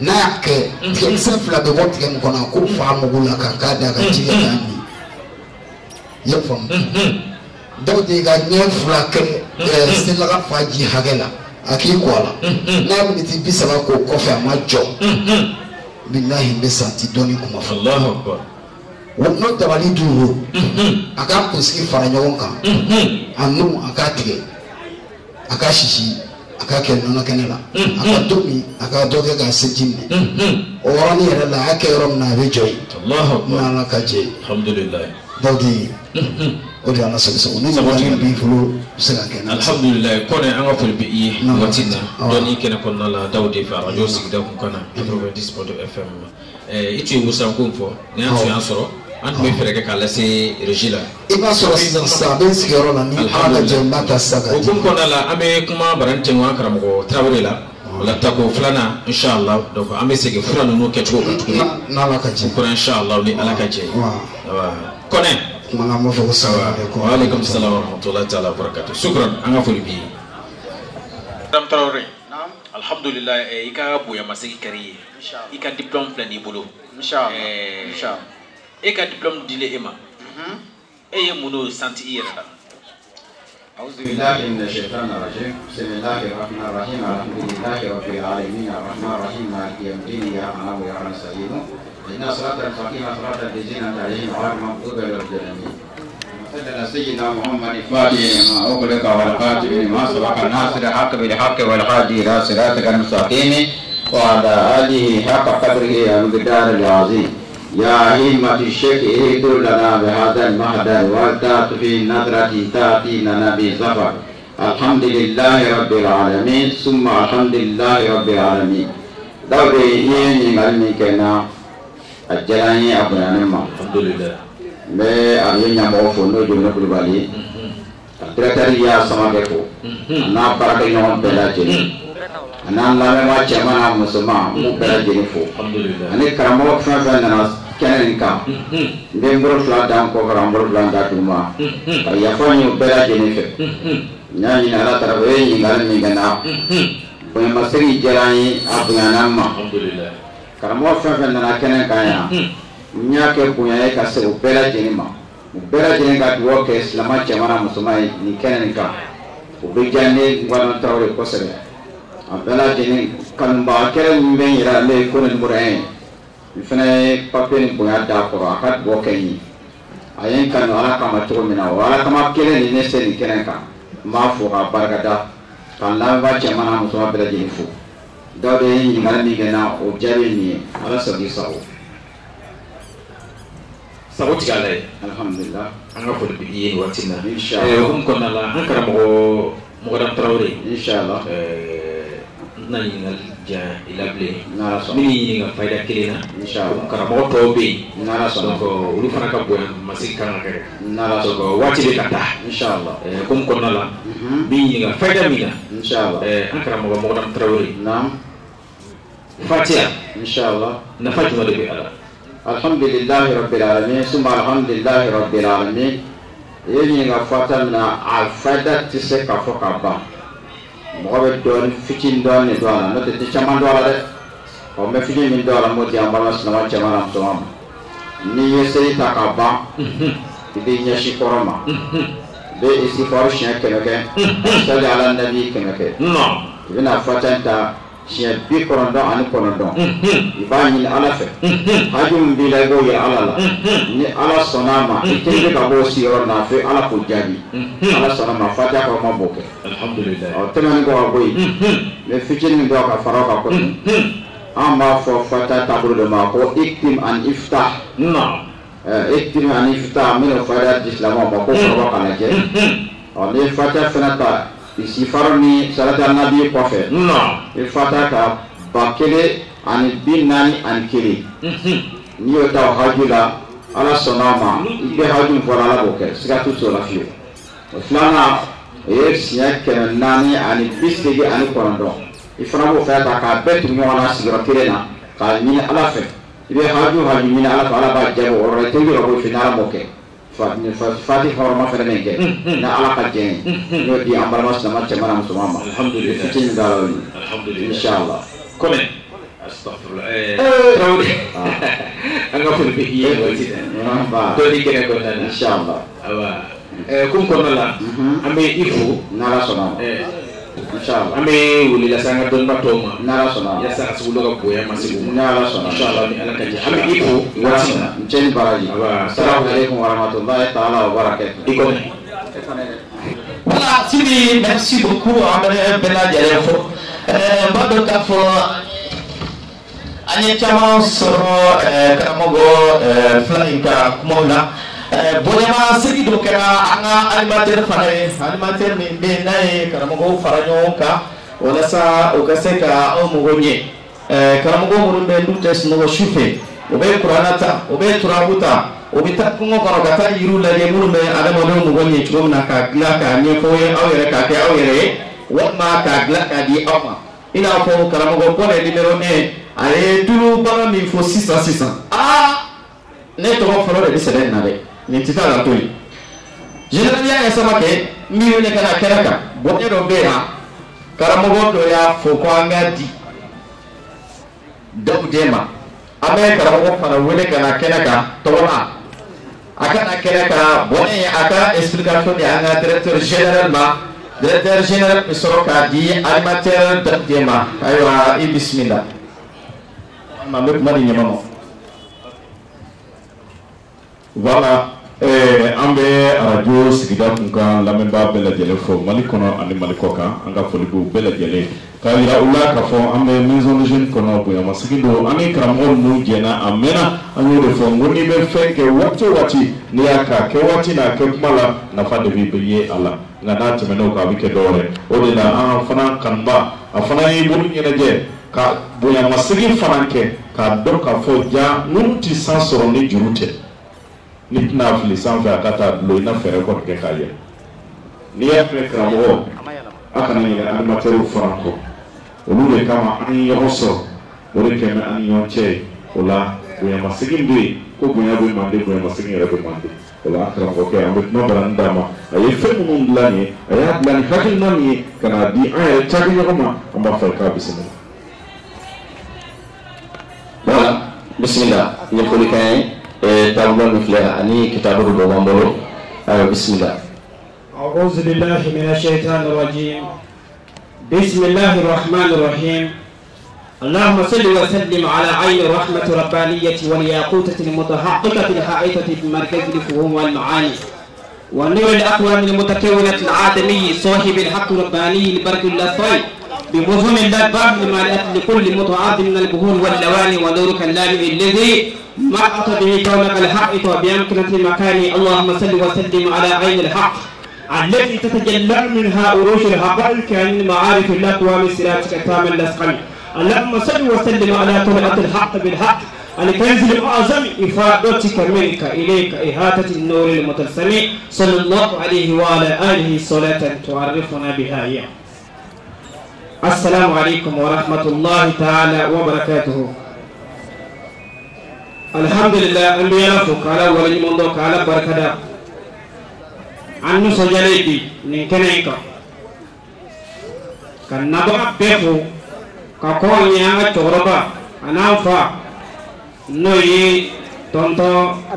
D: n'a y'a kɛ tigɛkisɛ fila bɛ bɔ tigɛ min kɔnɔ a k'o fa mugu la k'a da ka ji kɛ k'a min i y'a faamu Dawudi ka ɲɛ fila kɛ selaga fa ji hakɛ la a k'i kɔ a la n'a miniti 30 k'o kɔfɛ a ma jɔ bilahi n bɛ santi dɔɔni kuma fɔ n'o dabali duuru a k'a kunsigi fara ɲɔgɔn kan a nu a k'a tigɛ a k'a sisi a k'a kɛ nɔnɔ kɛnɛ la a ka to min a k'a dɔ kɛ k'a seji minɛ o yɔrɔnin yɛrɛ la a y'a kɛ yɔrɔ min na a bɛ jɔ yen n'ala ka jɛ Dawudi o de ala sago ni ɲɔgɔn b'i bolo se ka kɛ
B: alhamdulillah kɔnɛ an ka foli bɛ i ye waati na dɔɔni kɛnɛ kɔnɔna la Dawudi fɛ arajo sigida kun kana 90.2 FM i tun ye wusan ko fɔ ni an tun y'a sɔrɔ an tun bɛ fɛɛrɛ kɛ k'a lase régie la
D: i b'a sɔrɔ sisan a bɛ sigiyɔrɔ la ni ala ka jɛ n b'a ta sisan ka di
B: o kun kɔnɔna la an bɛ kuma barantɛŋɔ an karamɔgɔ Tarawele la o la tako filanan inshallah donc an bɛ segin fura ninnu kɛcogo kan tuguni
D: n'ala ka jɛ
B: kɔnɔ inshallah ni ala ka jɛ kɔnɛ
D: kuma ma fɔ ko salamu alaikum
B: wa alaikum salam wa rahmatullahi ta'ala wa barakatuh shukran an ka foli bi Madame Traoré alhamdulillah i ka bonya masigi kɛri ye i ka diplôme filɛ n'i bolo inshallah e ka diplôme dile e ma e ye mun n'o santi i yɛrɛ la
E: أعوذ بالله من الشيطان الرجيم بسم الله الرحمن الرحيم الحمد لله رب العالمين الرحمن الرحيم مالك يوم الدين إياك نعبد وإياك نستعين اهدنا الصراط المستقيم صراط الذين أنعمت عليهم غير المغضوب عليهم صلى على سيدنا محمد الفاتح لما أغلق والخاتم لما سبق الناصر الحق بالحق والهادي إلى صراطك المستقيم وعلى آله حق قدره ومقداره العظيم يا همة الشيخ اهدر لنا بهذا المهدر والتات في نظرة تأتي لنا بظفر الحمد لله رب العالمين ثم الحمد لله رب العالمين دوري يني علمي كنا الجلاني أبنا نما
B: الحمد لله
E: me abinya mo fo no jono kulubali directeur ya sama beko na baraka nyon bela jeni anan la me ma chama musuma mu bela jeni fo
B: alhamdulillah
E: ani karamo fa fa na kenen ka ndem bro fla dan ko karamo fla da tuma ya fa ni bela jeni fe nyani na ala tarawe ni ngal ni gana ko ma seri jarani abunya namma
B: alhamdulillah
E: karamo fa fa na kenen ka ya nyake kunya ka se ubela jenima ubela jenga duwo ke islama chamana musumai ni kenen ka ubijane ngwana tawre ko sebe abela jeni kan ba kere mbe yira le ko ne muraen ifene papel kunya da ko aka duwo ke ni ayen kan ala kama to mina wala kama kere ni ne se ni kenen ka ma fo ka barkada kan la ba chamana musuma bela jeni fu dawde ni ngani gena o jabe ni ala sabi sawo
B: sago tigɛ ala ye
E: alhamdulillah
B: an ka foli bɛ i ye waati na
E: inshallah
B: o hukumu kɔnɔna la an karamɔgɔ Mɔgɔdam Tarawele
E: inshallah
B: n tɛna ɲininkali diya i la bilen
E: n'ala sɔnna
B: min y'i ɲininka fayida kelen na
E: inshallah
B: karamɔgɔ tɔw bɛ yen
E: n'ala sɔnna
B: donc olu fana ka bonya masigi kan ka kɛ
E: n'ala
B: donc
E: sɔnna
B: waati bɛ ka taa
E: inshallah
B: hukumu kɔnɔna la min y'i ɲininka fayida min na
E: inshallah
B: an karamɔgɔ Mɔgɔdam Tarawele
E: naam
B: fatiha
E: inshallah
B: nafa jumɛn de bɛ a la
E: alhamdulillahi rabbil alamin summa alhamdulillahi rabbil alamin yeni nga fata na alfada tise ka fo ka ba mo be don fitin don ne don no te chaman do ala de o me fitin min do ala mo ti amala salama chamana to am ni yese ta ka ba ide nya shi koroma باستغفار شيء كذا صلى على النبي كذا
B: نعم
E: بنا فتنتا شيء بيكوندو أنا كوندو يباني على فه هاجم بيلاقو يا على لا ni ala sonama itende ka bo siro na fe ala ko jadi ala sonama fata ko maboke
B: alhamdulillah
E: o temani ko boy le fitini do ka faraka ko amba fo fata tabru de ma ko iktim an iftah
B: نعم
E: iktim an iftah min fada islam ba ko ko kana je o le fata fenata isi farmi salata nabi ko fe
B: نعم
E: il fata ka bakele an binani an kili ni yo taw hajula ala sonama ibe hajun fora la boke siga tutso la fiyo flana siya kenan nani ani bistegi ani kondo ifana bo fata ka betu mo ala sigira kirena ka ni ala fe ibe haju ni ala ba jabo o rete yo bo finala moke fati horma fere nenge na ala ka jen yo di ambara mas na chamara musumama
B: alhamdulillah
E: tin dalo
B: alhamdulillah
E: inshallah
B: comment astaghfirullah trawdi anga fu bi yi
E: ba
B: do di kene ko tan
E: inshallah
B: awa kum ko la ambe ifu
E: nala sonama inshallah
B: ambe wuli la sanga don batoma
E: nala sonama
B: ya sa su loga boya masibu
E: nala sonama
B: inshallah ni alaka ji ambe ifu watina
E: mcheni baraji
B: Awa.
E: assalamu alaikum warahmatullahi ta'ala wabarakatuh
B: ikone
C: Voilà, Sylvie, merci beaucoup. Amene Bella Dialefo. Bado Kafo. Anya Chama Soro Karamogo Flaika Kumola. Bonema Sidi Dokera Anga Animateur Fare, Animateur Mimbe Karamogo Faranyo Ka. Wala sa Okaseka Omogonye. Karamogo Murumbe Lutes Nogo Shufe. Obe Kuranata, Obe Turabuta. Obita kungo kono kata yiru la ye murumbe adama do mu gonye chom na ka gla ka nye fo ye awere ka ke awere wotma ka gla ka di awma ina fo karamo go pole numero ne ale tulu baba mi fo 600 ne to ko foro de selen na de ni tita la tuli general ya sama ke mi ne kana keraka bonye do be ha karamo go do ya fo ko angadi do dema ame karamo go fara wele kana kenaka to wa akan akhirnya boleh akan explication di anga directeur général misroka di animateur d'Ema aywa i bismillah mamek mari nyamamo
A: voilà ambe radio sigida kunka lamemba bela jele fo malikono ani malikoka anga folibu bela jele kayira ula ka fo ambe maison de jeune kono boya masikindo ani karamo nu jena amena anyo de fo ngoni be feke wati ni aka ke wati na ke kumala na fa de biye ala ngana temeno ka bike dore o de na fana kanba afana yi bulu nyene je ka boya masigi fananke ka doka fo ja nunti sansoro ni jurute ni tna fili sanfɛ a ka taa dulo ina fɛrɛ kɔni kɛ k'a yɛ n'i y'a fɛ karamɔgɔ a kana ɲinɛ animatɛriw fana kɔ olu de kama an ye ɲɔgɔn sɔrɔ o de kɛmɛ an ni ɲɔgɔn cɛ o la bonyamasegin bɛ yen ko bonya bɛ mande bonyamasegin yɛrɛ bɛ mande o la an karamɔgɔkɛ an bɛ kuma barani d'a ma a ye fɛn minnu dilan nin ye a y'a dilan ni hakilina min ye ka n'a di an yɛrɛ cakɛ ɲɔgɔn ma an b'a fɛ k'a bisimila.
C: voilà bismillah ɲɛfɔli kan ye تابلون مثل أني كتاب الربوبية بسم الله
F: أعوذ بالله من الشيطان الرجيم بسم الله الرحمن الرحيم اللهم صل وسلم على عين الرحمة الربانية والياقوتة المتحققة الحائطة بمركز الفهوم والمعاني والنور الأقوى من المتكونة العادمي صاحب الحق الرباني البرك اللطيف بمفهوم الباب المالئة لكل متعاض من البهور واللواني ونورك اللامع الذي محط به كونك الحائط بأمكنة المكان اللهم صل وسلم على عين الحق التي تتجلى منها أروش الحقائق كأن معارف الأقوى من صراطك تام الأسقم اللهم صل وسلم على طلعة الحق بالحق الكنز الأعظم إفادتك منك إليك إهاتة النور المتلسم صلى الله عليه وعلى آله صلاة تعرفنا بها إياه. السلام عليكم ورحمة الله تعالى وبركاته. الحمد لله أن يلفك على ولي منذك على بركة عنو سجليدي نكنيك كان نبع بيفو كقول يانا تغربا أنافا نوي تونتو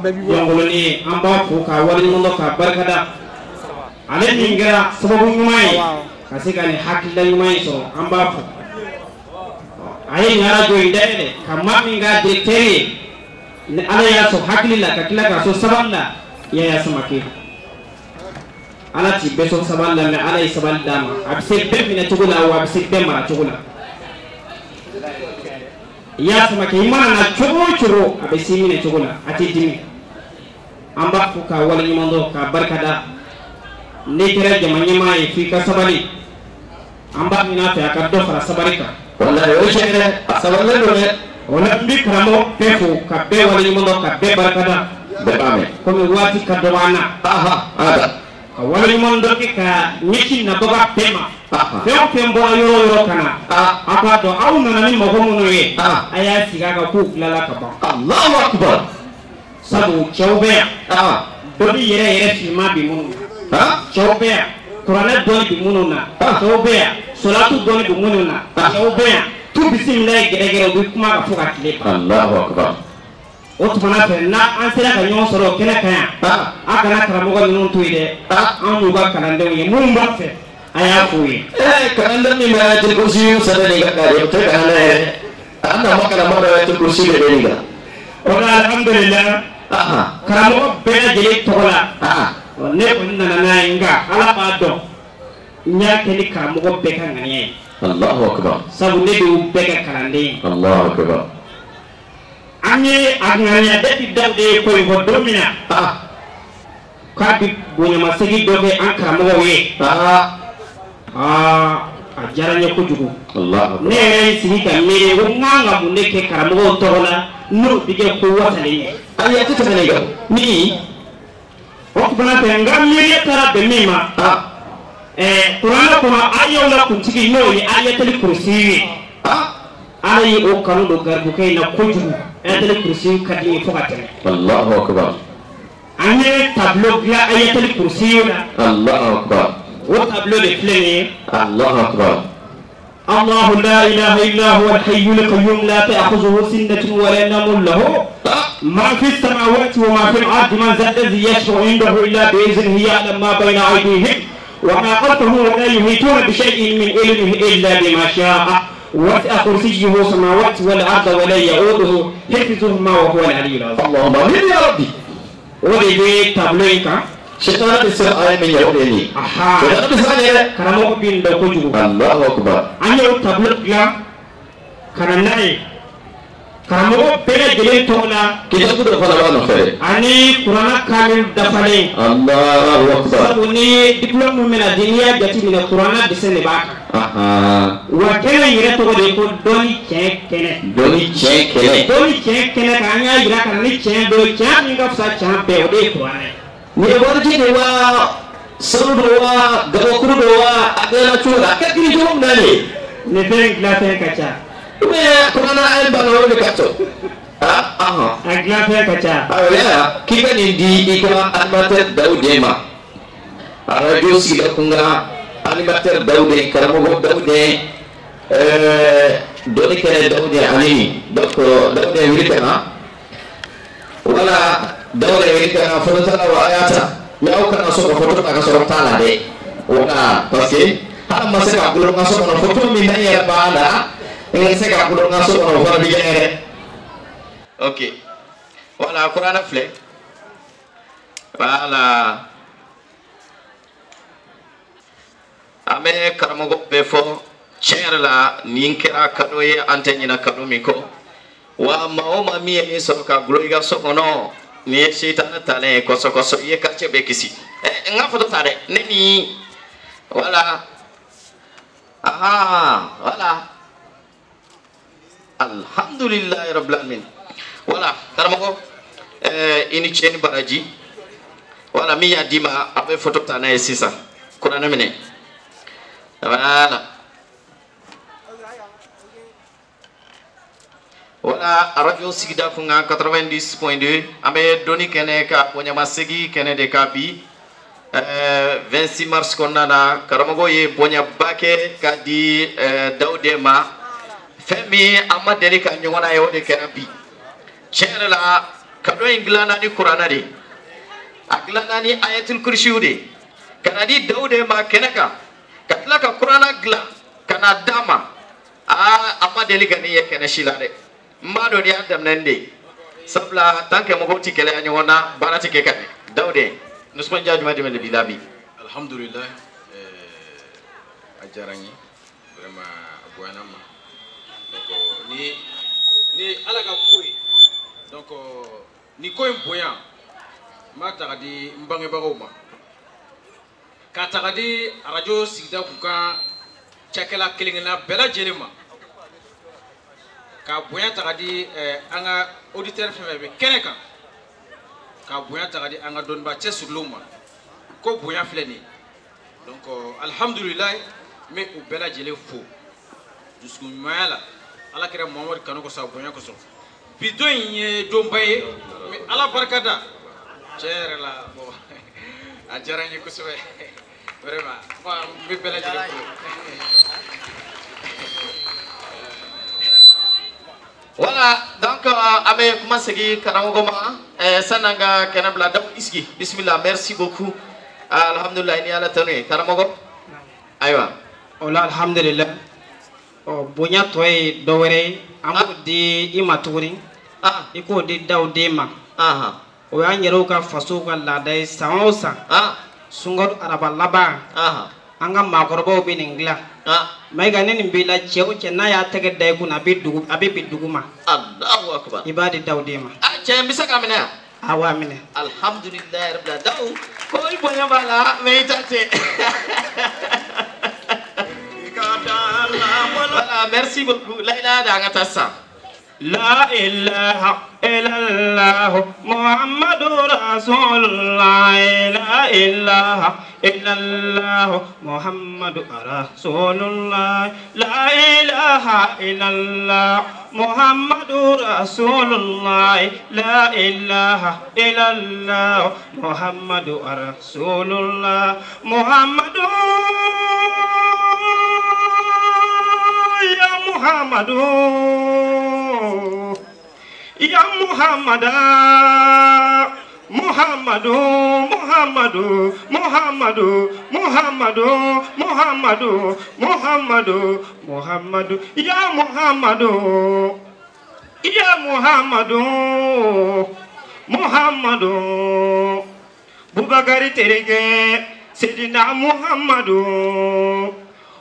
F: ينقلني أمبا فوكا ولي منذك بركة ale min kɛra sababu ɲuman ye ka se ka nin hakilila ɲuman in sɔrɔ an b'a fɔ a ye nin arajo in dayɛlɛ ka maa min k'a directeur ye ni ala y'a sɔn hakili la ka tila k'a sɔn sabali la Yaya Samakɛ ala t'i bɛɛ sɔn sabali la mais ala ye sabali d'a ma a bɛ se bɛɛ minɛ cogo la wa a bɛ se bɛɛ mara cogo la Yaya Samakɛ i mana na cogo o cogo a bɛ s'i minɛ cogo la a t'i dimi an b'a fɔ k'a waleɲuman dɔn k'a barikada n'i kɛra jama ɲɛmaa ye f'i ka sabali an b'a ɲini a fɛ a ka dɔ fara sabali kan
C: wallahi o ye tiɲɛ dɛ a sabalilen don dɛ
F: o la n bɛ karamɔgɔ bɛɛ fo ka bɛɛ waleɲuman dɔn ka bɛɛ barikada
C: bɛɛ b'a mɛn
F: komi waati ka dɔgɔ an na ka waleɲuman dɔn kɛ ka ɲɛsin nabaga bɛɛ ma fɛn o fɛn bɔra yɔrɔ o yɔrɔ ka na a k'a dɔn aw nana ni mɔgɔ minnu ye a y'a sigi a kan k'u tilala ka ban
C: Allahu akbar
F: sabu cɛw bɛ yan dɔnni yɛrɛ yɛrɛ finman bi minnu na cɛw bɛ yan kuranɛ dɔnni bi minnu na cɛw bɛ yan solatu dɔnni bi minnu na cɛw bɛ yan tu bisimilayi gɛrɛgɛrɛ u bɛ kuma ka fɔ ka tile ban
C: Allahu akbar
F: o tumana fɛ n'an sera ka ɲɔgɔn sɔrɔ o kɛnɛ kan yan a kana karamɔgɔ ninnu to yen dɛ an y'u ka kalandenw ye minnu b'a fɛ a y'a f'u ye
C: kalanden min bɛ ayatul kursi sɛbɛn nin ka kari o tɛ ka hinɛ yɛrɛ an na ma karamɔgɔ dɔ ayatul kursi de bɛ nin kan
F: o la alhamdulilah karamɔgɔ bɛɛ lajɛlen tɔgɔ la ne kɔni nana n'a ye nka ala b'a dɔn n y'a kɛ ni karamɔgɔ bɛɛ ka ŋaniya ye
C: Allahu akbar
F: sabu ne de y'u bɛɛ kɛ kalanden ye
C: Allahu akbar
F: an ye a ŋaniya depuis Dawuda ye ko in fɔ don min na k'a bɛ bonyamasegin dɔ kɛ an karamɔgɔw ye a diyara n ye kojugu ne yɛrɛ ye sigi ka miiri ko n kan ka mun de kɛ karamɔgɔw tɔgɔ la n'o bɛ kɛ ko wasalen ye
C: ayi a tɛ tɛmɛ ne kan
F: min o tumana fɛ n ka miiri taara bɛn min ma kuranɛ kɔnɔ ayaw la kuntigi n'o ye ayatul kursi ye ala ye o kanu don garibukɛ in na kojugu ayatul kursi ka di ye fo ka tɛmɛ
C: Allahu akbar
F: an ye tableau dilan ayatul kursi la
C: Allahu akbar
F: o tableau de filɛ nin ye
C: Allahu akbar
F: الله لا إله إلا هو الحي القيوم لا تأخذه سنة ولا نوم له ما في السماوات وما في الأرض من ذا الذي يشفع عنده إلا بإذنه يعلم ما بين أيديهم وما خلفهم ولا يحيطون بشيء من علمه إلا بما شاء وسع كرسيه السماوات والأرض ولا يؤوده حفظهما وهو العلي العظيم.
C: اللهم آمين يا ربي.
F: ودي تابلويكا
C: شيطان بيصير آية من يوميني. شيطان بيصير
F: كلامه بين دوكوجو.
C: الله أكبر.
F: أنا تابلو لا كرناي كلامه بين جلين تونا.
C: كيف تقول فلان خير؟
F: أني قرآن كامل دفعي.
C: الله أكبر.
F: سبوني دبلوم من الدنيا جاتي من القرآن بسنة باك. وكذا يرتوه ديكو دوني كene. دوني كene كانيا يرا كاني كene دوني كene نيجا فسا كene بيودي قرآن.
C: ni warji ne wa saruwa gabakuru da wa agana chura kakiri jom dane
F: ne ben glafe kacha
C: me kurana ay balo de kacho
F: glafe kacha
C: ya kiga ni di ikra animateur daudema radio sila kunga animateur daude karamo daude doni kene daude ani doko daude militana wala dawre yi ka foto tala wa ayata ya o kana so foto ta ka so tala de wala parce que hala ma se ka gulo nga so no foto mi na ya bala ngi se ka gulo nga so no fara bi jere ok wala qur'ana fle wala ame karamo go be fo cher la ninkira kado ye antenya kado mi ko wa maoma mi e so ka gulo ga so no ni shaitan tale koso koso ye quartier be kisi nga foto tare neni wala wala alhamdulillah rabbil alamin wala karamo ini cheni baraji wala mi ya dima abe foto tana e sisa kuna na mine wala radio sigida kunga 90.2 ambe doni kene ka ponya masegi kene de kapi 26 mars konana karamogo ye ponya bake kadi daudema femi amadeli ka nyona yo de kerapi chere la kado inglana ni qur'ana de aglana ni ayatul kursi ude
E: kana di Daude ma kenaka katla ka Qur'ana gla kana dama amma deli gani ye kene shilade mado ni adam nande sabla tanke mo goti kele anyo wana barati ke kane Daude nusman jajuma de mel bilabi
B: alhamdulillah ajarani vraiment boyanama donc ni ala ka koy donc ni koy boyan ma tagadi mbange bagoma ka tagadi radio sigda ku kan chakela kelingena bela jelema ka boyan tagadi anga auditeur febe keneka ka boyan tagadi anga donba chesuluma ko boyan fleni donc alhamdulillah mais au bela jele fo jusqu'au mala ala kira Muhammad kanu ko sa boyan ko so bidon ye dombaye mais ala barkada chere la bo a jarani ko so vraiment moi mi bela jele fo
E: voilà donc ame kuma segi karamogo ma sananga kenabla dam iski bismillah merci beaucoup alhamdulillah ni ala tanu karamogo aywa
F: ola alhamdulillah o bonya toy dowere amu di imaturi iko di Daude ma o ya nyero ka faso ka ladai saosa sungar araba laba anga makorobo bi ningla mai ga nen bi la chewo na ya tege dai kuna bi dugu ma
E: Allahu akbar
F: ibadi Daude ma
E: che misa kamina
F: awa mine
E: alhamdulillah rabbil alamin ko bonya bala meitate voilà merci beaucoup Laila Dangatassa
F: la ilaha illallah Muhammadur Rasulullah la ilaha illallah Muhammadur Rasulullah la ilaha illallah Muhammadur Rasulullah la ilaha illallah Muhammadur Rasulullah Ya Muhammadu Bubakari terege Sidina Muhammadu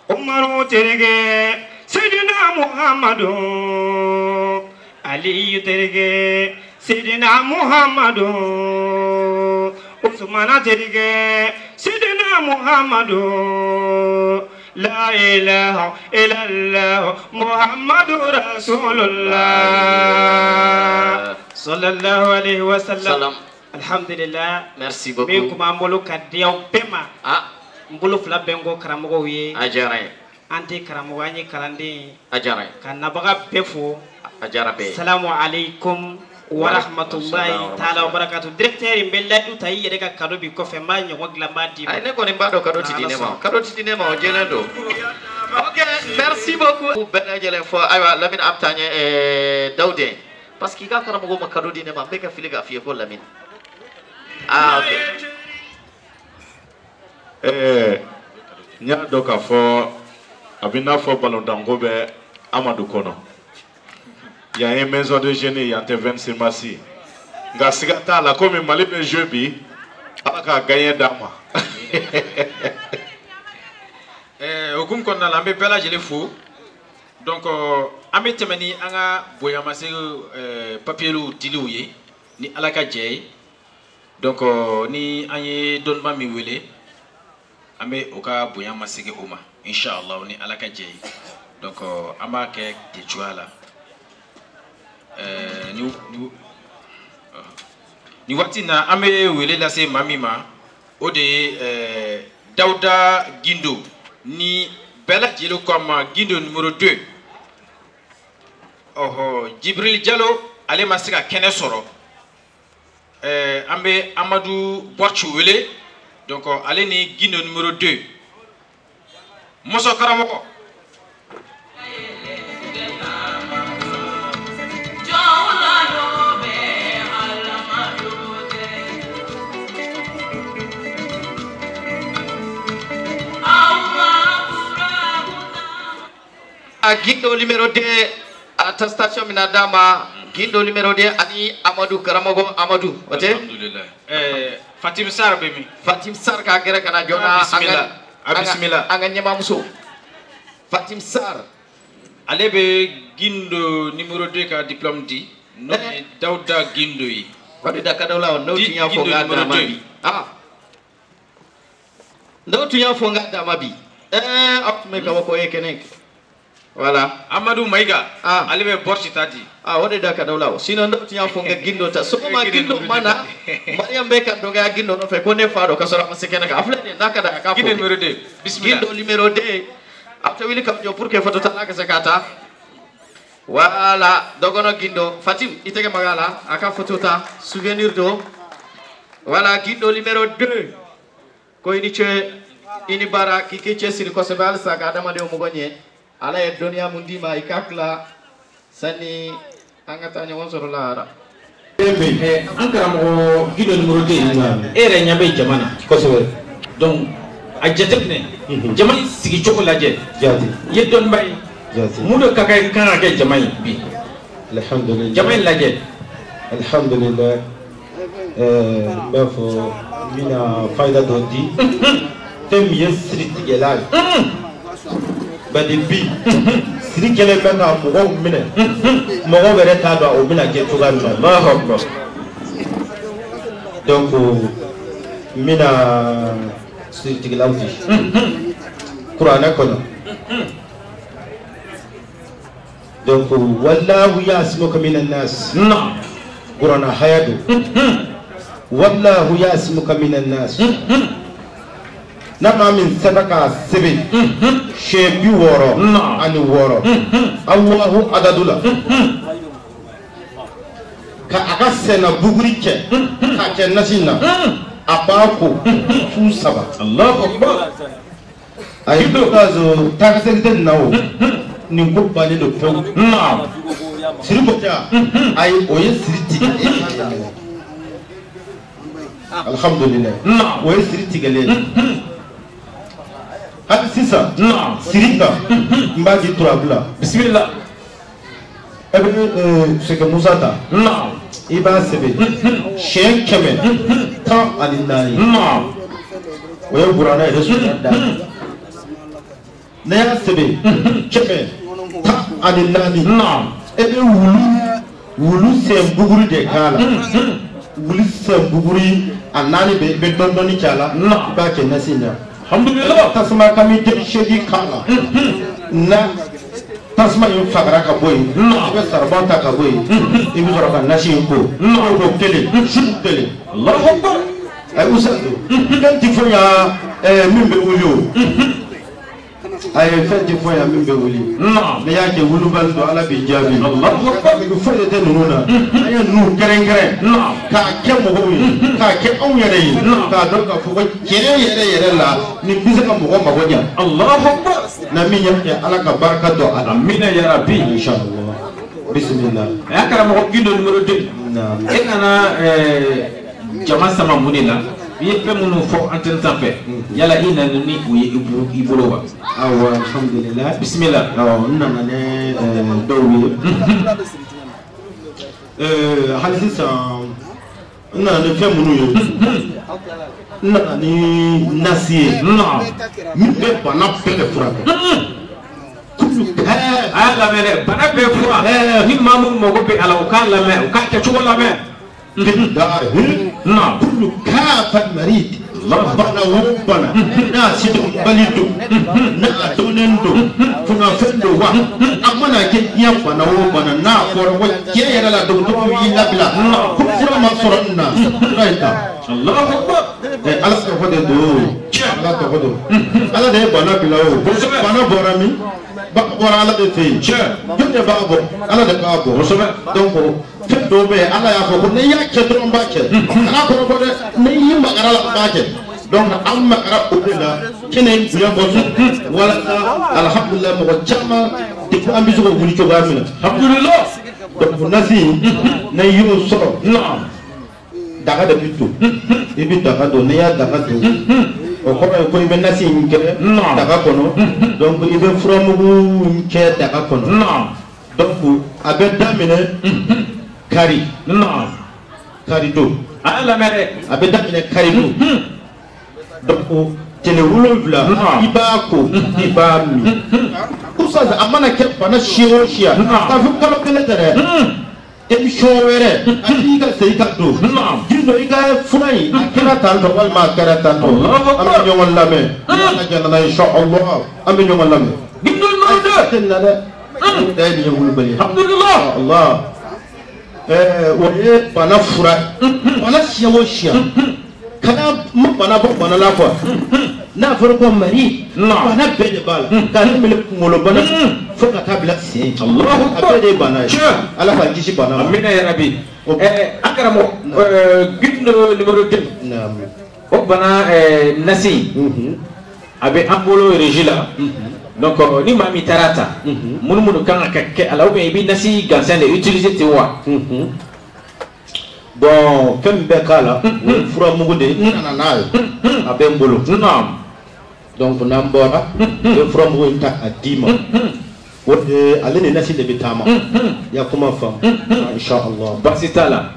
F: Umaru terege Sidina Muhammadu Ali terege Sidina Muhammadu Usmana terege Sidina Muhammadu La ilaha illallah Muhammadur Rasulullah sallallahu alaihi wasallam. Alhamdulillah.
E: Merci beaucoup.
F: Me kuma mbolo kadiyaw pema. Mbolo fla bengo karamogo wi.
E: Ajare.
F: Anti karamogo anyi kalandi.
E: Ajare.
F: Kanabaga befo.
E: Ajarabe.
F: Assalamu alaikum wa rahmatullahi ta'ala wa barakatuh. Directeur mbella du tayi yere ka kado bi ko fe ma nyogo glamba di.
E: Ay ne ko ni mbado kado ti dinema. Kado ti dinema o jelendo. OK, merci beaucoup. Ben jelen fo aywa Lamine Amtanye Daude. Parce qu'il a karamogo ma kado dinema be ka filiga fiye ko Lamine. OK.
A: Nya doka fo abina fo ballon d'ango be Amadou Kono. Il y a une maison de jeunes, il y a 26 massi. Gasigata la comme Malibe Jebi, a gagné d'ama.
B: Okum konna lambe bela jele fo. Donc ame temani anga boyamase papielu dilouye ni alaka jey. Donc ni anye donba mi wele ame oka boyamase ke oma inshallah ni alaka jey. Donc ama ke de chuala ni wati na ame wele la se mamima o de Dauda Gindo ni bela jelo comme Gindo numéro 2 Jibril Diallo ale masika kene soro ambe Amadou Boachu wele donc ale ni Gindo numéro 2 Moso Karamoko
G: Guindo numéro 2 attestation minadama Guindo numéro 2 ani Amadou Karamogo Amadou ote
B: alhamdulillah Fatim Sar bemi
G: Fatim Sar ka gere kana jona
B: bismillah
G: anga nyama muso Fatim Sar
B: alebe Guindo numéro 2 ka diplôme di no Dawda Guindo yi
G: wadi da kadawla on no tinya fo ga dama bi no tinya fo ga dama bi op me ka ko ekene voilà
B: Amadou Maiga alebe borsi tadi
G: wadi da kadawla sino no tinya fo ga Guindo ta so ma Guindo mana Mariam be kan do ga Guindo no fe ko ne faado ka sora masekene ka afle ne nakada ka
B: Guindo numéro 2 bismillah
G: Guindo numéro 2 après wili kam jo pour que photo ta ka zakata voilà dogono Guindo Fatim itege magala aka photo ta souvenir do voilà Guindo numéro 2 ko ini che ini bara kike che sir ko sebal saka dama de mo gonye ala e dunia mundima ikakla sani angata nyon soro lara
B: ankara mo Guindo numéro 2 ere nyabe jamana ko sebal donc a jatebne jamay sigi choko laje
H: jati
B: yedon bay mudo kakay kana ke jamay bi
H: alhamdulillah
B: jamay laje
H: alhamdulillah bafo mina fayda dodi tem yesri tigelal badi bi sri kele banga mo mine mo bere ta do o mina ke tuga mi Allahu akbar donc mina sri tigelal fi qur'ana kono donc wallahu yasmuka minan nas
B: na
H: qur'ana hayadu wallahu yasmuka minan nas nama min sadaka sebe shebi woro ani woro Allahu adadula ka aka sena buguri ke ka ke nasina abako fu saba
B: Allahu akbar
H: ay do kazo ta ka sen nawo ni ko bale do fe
B: na
H: siri bota ay oye siriti alhamdulillah
B: na
H: oye siriti gele hadi sisa
B: na
H: sirika mbagi turabla
B: bismillah
H: ebe seke musata
B: na
H: iba sebe shen keme ta alinani
B: na
H: oye burana resu da na ya sebe keme ta alinani
B: na
H: ebe wulu sen buguri de kala wulu sen buguri anani be dondoni kala
B: na
H: ba ke nasinya
B: alhamdulillah
H: tasma kami de shedi kala na tasma yin fagara ka boy be sarbanta ka boy ibi zoro ka nasi ko no do tele shu tele
B: Allahu akbar
H: ay usado kan ti foya mimbe wulu ay fenti foya mimbe wuli
B: na
H: ne yake wulu baldo ala bi jabi
B: Allahu akbar
H: bi foya de nuna ay nu keren
B: na
H: ka ke mo hoyi ka ke on yere yi ka do ka fo kere yere la ni bisa ka mo ma gonya
B: Allahu akbar
H: na mi ya ala ka baraka do ala
B: amina ya rabbi
H: inshallah bismillah
B: ya kara mo Guindo numéro 2
H: na
B: ekana jama sama munila bi pe munu fo antenne sanfɛ yala ina ni o ye ibolo wa
H: awa alhamdulillah
B: bismillah
H: awa nana ne dɔw ye hali sisan nana ni fɛn minnu ye nana ni nasi ye
B: na
H: min bɛ bana bɛɛ de furakɛ
B: a lamɛn dɛ bana bɛɛ fura ni maa minnu mago bɛ a la u k'a lamɛn u k'a kɛcogo lamɛn
H: na kullu kafa marid bana wo bana na sido balido na atonendo funa fendo wa amana ke ya bana wo bana na ko wa ke yara la do yi labla ko fura ma soronna raita
B: Allahu akbar
H: ala ka fode do ala ka fode ala de bana bila o bana borami ba bora ala de fe jonde ba bo ala de ba bo donc fendo be ala ya ko ne ya ke do ba ke ala ko ko de ne yi magara la ba ke donc am magara o de la kene ya bo wala alhamdulillah mo chama de ko ambiso ko wuli ko ba mi
B: alhamdulillah
H: donc nasi ne yu so
B: na
H: daga da bito ibi daga do ne ya daga do o kɔrɔ ye ko i bɛ nasi in kɛ daga kɔnɔ donc i bɛ furamugu kɛ daga kɔnɔ donc a bɛ daminɛ kari kari don
B: a lamɛn dɛ
H: a bɛ daminɛ kari don donc tile 7 i b'a ko i b'a min oustaz a mana kɛ bana siya o siya k'a fɔ kalo kelen tɛ dɛ émission wɛrɛ a k'i ka segin ka don jindo i ka fura in a kɛra tan tɔ walima a kɛra tan tɔ an bɛ ɲɔgɔn lamɛn ala ka jɛna inshallah an bɛ ɲɔgɔn lamɛn
B: gindo numéro 2
H: tɛ na dɛ nin ye wulibali ye
B: alhamdulillah
H: Allah o ye bana fura bana siya o siya kana ma bana bɔ bana la quoi n'a fɔra ko mari bana bɛɛ de b'a la k'ale minɛ kunkolo bana fo ka taa bila sen a bɛɛ de ye bana ye ala k'an kisi bana ma
B: amina ya rabbi an karamɔgɔ gindo numéro 2 o bana nasi a bɛ an bolo régie la donc ni maa min taara ta minnu kan ka kɛ a la ou bien i bɛ nasi gansan de utiliser ten wa
H: bon fɛn min bɛ k'a la o ye furamugu de ye n nana n'a ye a bɛ n bolo donc n'an bɔra u ye furamugu in ta a d'i ma o de ale ni nasi de bɛ taama i y'a kuma faamu inshallah
B: baasi t'a la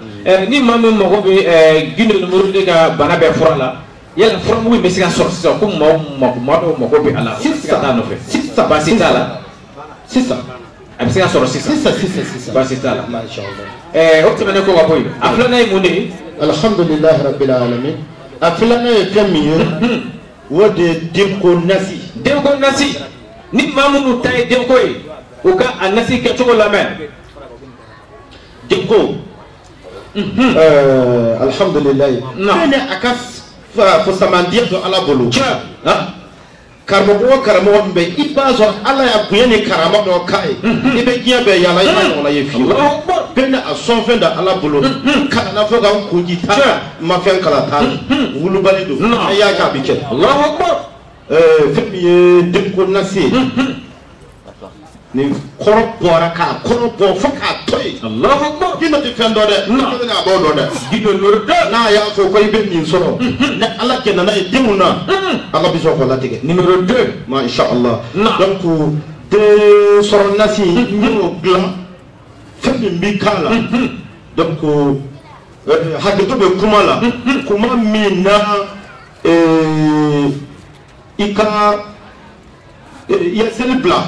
B: ni maa min mago bɛ gindo numéro 2 ka bana bɛɛ fura la yala furamugu in bɛ se ka sɔrɔ sisan ko maa dɔw mago bɛ a la sisan ka taa nɔfɛ sisan baasi t'a la
H: sisan
B: a bɛ se ka sɔrɔ sisan baasi t'a la o tɛmɛnen kɔ ka bɔ yen a filanan ye mun de ye
H: alhamdulilahi rabbil alamin a filanan ye fɛn min ye o de ye denko nasi
B: ni maa minnu ta ye denko ye u ka a nasi kɛcogo lamɛn
H: denko alhamdulilahi fɛn a ka fasamandiya don ala bolo karamɔgɔ o karamɔgɔ min bɛ i b'a sɔrɔ ala y'a bonya ni karama dɔ k'a ye i bɛ diɲɛ bɛɛ yala i ma ɲɔgɔnna ye fiyewu bɛɛ n'a sɔn fɛn da ala bolo kalanna fɔ ka n koji t'a la ma fɛn kala t'a la wulubali don a y'a kɛ a bɛ kɛ fɛn min ye denko nasi ye ni kɔrɔ bɔra k'a kɔrɔ bɔ fo k'a to yen gindo tɛ fɛn dɔ dɛ gindo tɛ n'a bɔ dɔ dɛ gindo numéro 2 n'a y'a fɔ ko i bɛ nin sɔrɔ ni ala jɛna n'a ye denw na ala bɛ sɔn k'o latigɛ
B: numéro 2
H: ma inshallah donc den sɔrɔ nasi n y'o dilan fɛn min bɛ k'a la donc hakɛto bɛ kuma la kuma min na i ka i ye seli bila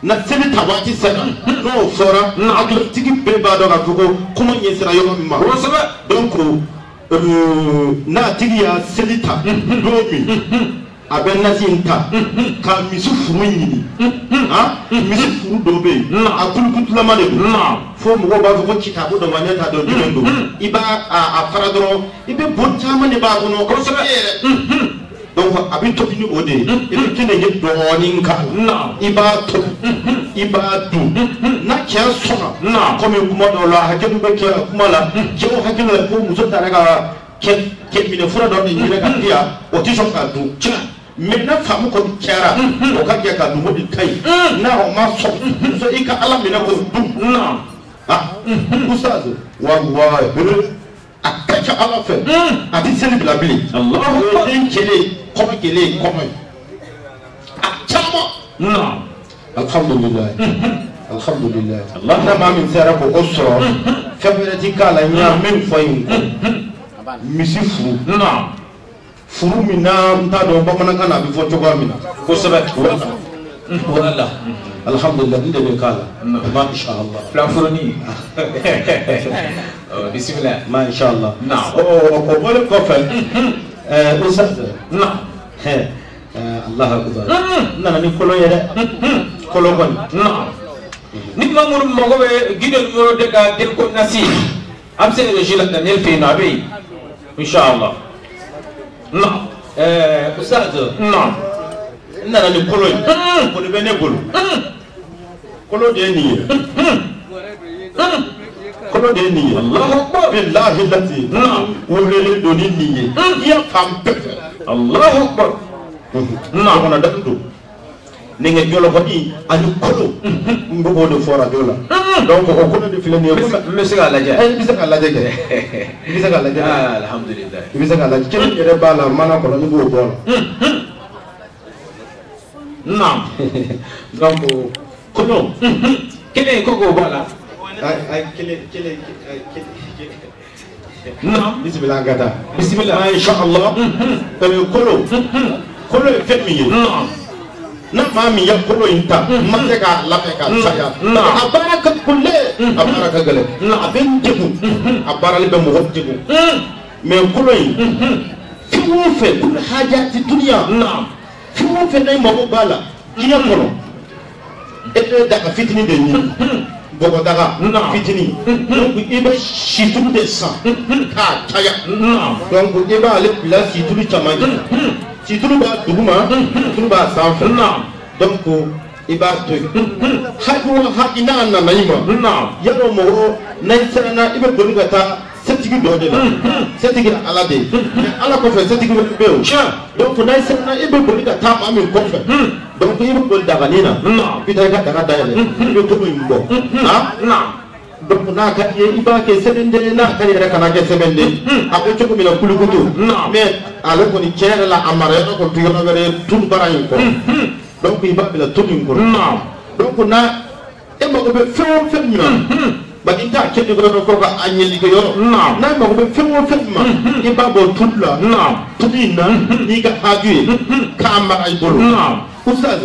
H: na seli ta waati sera n'o fɔra hakilitigi bɛɛ b'a dɔn k'a fɔ ko kuma ɲɛsira yɔrɔ min ma donc n'a tigi y'a seli ta don min a bɛ nasi in ta ka misi furu ɲini misi furu dɔ bɛ yen a kulukutulama de don fo mɔgɔw b'a fɔ ko kitabu dɔ ma ne t'a dɔn jumɛn don i b'a a fara dɔrɔn i bɛ bon caman de b'a kɔnɔ kosɛbɛ yɛrɛ donc a bɛ tobi ni o de ye i bɛ keninge dɔɔnin k'a la i b'a tobi i b'a dun n'a cɛ sɔnna komi kuma dɔw la hakili bɛ kɛ kuma la cɛw hakili la ko muso taara ka kɛ minɛ fura dɔ de ɲini ka di yan o tɛ sɔn k'a dun mais n'a faamu kɔni kɛra o ka jɛ ka dun o de ka ɲi n'a o ma sɔn muso i ka ala minɛ k'o dun ustaz wallahi a ka ca ala fɛ a tɛ seli bila bilen o ye den kelen kɔmɔ kelen kɔmɔ ye a caman alhamdulilayi alhamdulilayi n'a maa min sera k'o sɔrɔ fɛn wɛrɛ ti k'a la n y'a min fɔ yen misi furu furu min na n t'a dɔn bamanankan na a bɛ fɔ cogoya min na kosɛbɛ wala alhamdulilayi n de bɛ k'a la ma inshallah
B: filanfuruni bisimila
H: ma inshallah o bɔlen kɔfɛ ustaz Allah akbar n nana ni kɔlɔn ye dɛ kɔlɔn kɔni
B: ni maa minnu mago bɛ gindo numéro 2 ka denko nasi an bɛ se régie la Daniel fɛ yen nɔ a bɛ yen inshallah
H: ustaz n nana ni kɔlɔn ye kɔni bɛ ne bolo kɔlɔn de ye nin ye kɔlɔn de ye nin ye bilahi lati wulelen don ni nin ye i y'a fan bɛɛ fɛ
B: Allahu akbar
H: ɲɔgɔnna datu don nɛgɛ jɔlɔkɔni ani kolo n b'o de fɔ radio la donc o ko de filɛ nin ye
B: me se k'a lajɛ
H: i bɛ se k'a lajɛ kɛ i bɛ se k'a lajɛ
B: alhamdulillah
H: i bɛ se k'a lajɛ kelen yɛrɛ b'a la mana kɔnɔ ni b'o bɔ la
B: naam
H: donc kolo
B: kelen ko k'o bɔ a la
H: ay kelen
B: naam
H: bisimila an ka taa
B: bismillah
H: inshallah kolo ye fɛn min ye
B: naam
H: na maa min ye kolo in ta ma se k'a labɛn ka caya a baara ka kulle a baara ka gɛlɛn a bɛ n degun a baarali bɛ mɔgɔ degun mais kolo in fɛn o fɛn kolo hajati duniya fɛn o fɛn n'a mago b'a la diɲɛ kɔnɔ e bɛ daga fitinin de ɲini bɔgɔdaga fitinin donc i bɛ situlu de san k'a caya donc i b'ale bila situlu caman ye situlu b'a duguma situlu b'a sanfɛ donc i b'a to yen haki o haki n'a nana i ma yalɔ mɔgɔ n'a siranna i bɛ boli ka taa setigi dɔ de la setigi ye ala de ye mais ala kɔfɛ setigi wɛrɛ bɛ yen o donc n'a siranna i bɛ boli ka taa maa min kɔfɛ donc i bɛ boli daganin na i bɛ taa i ka daga dayɛlɛ i bɛ kolo in bɔ donc n'a ka di ye i b'a kɛ sɛbɛnden n'a ka yɛrɛ kana kɛ sɛbɛnden a bɛ cogo min na kulukutu mais ale kɔni tiɲɛ yɛrɛ la a mara yɔrɔ kɔni tɛ yɔrɔ wɛrɛ ye tulu baara in kɔrɔ donc i b'a bila tulu in kɔrɔ donc n'a e mago bɛ fɛn o fɛn min na bari n t'a kɛ ni yɔrɔ kɔ ka a ɲɛlige yɔrɔ n'a mago bɛ fɛn o fɛn min ma i b'a bɔ tulu la tulu in na n'i ka haju ye k'a mara i bolo ustaz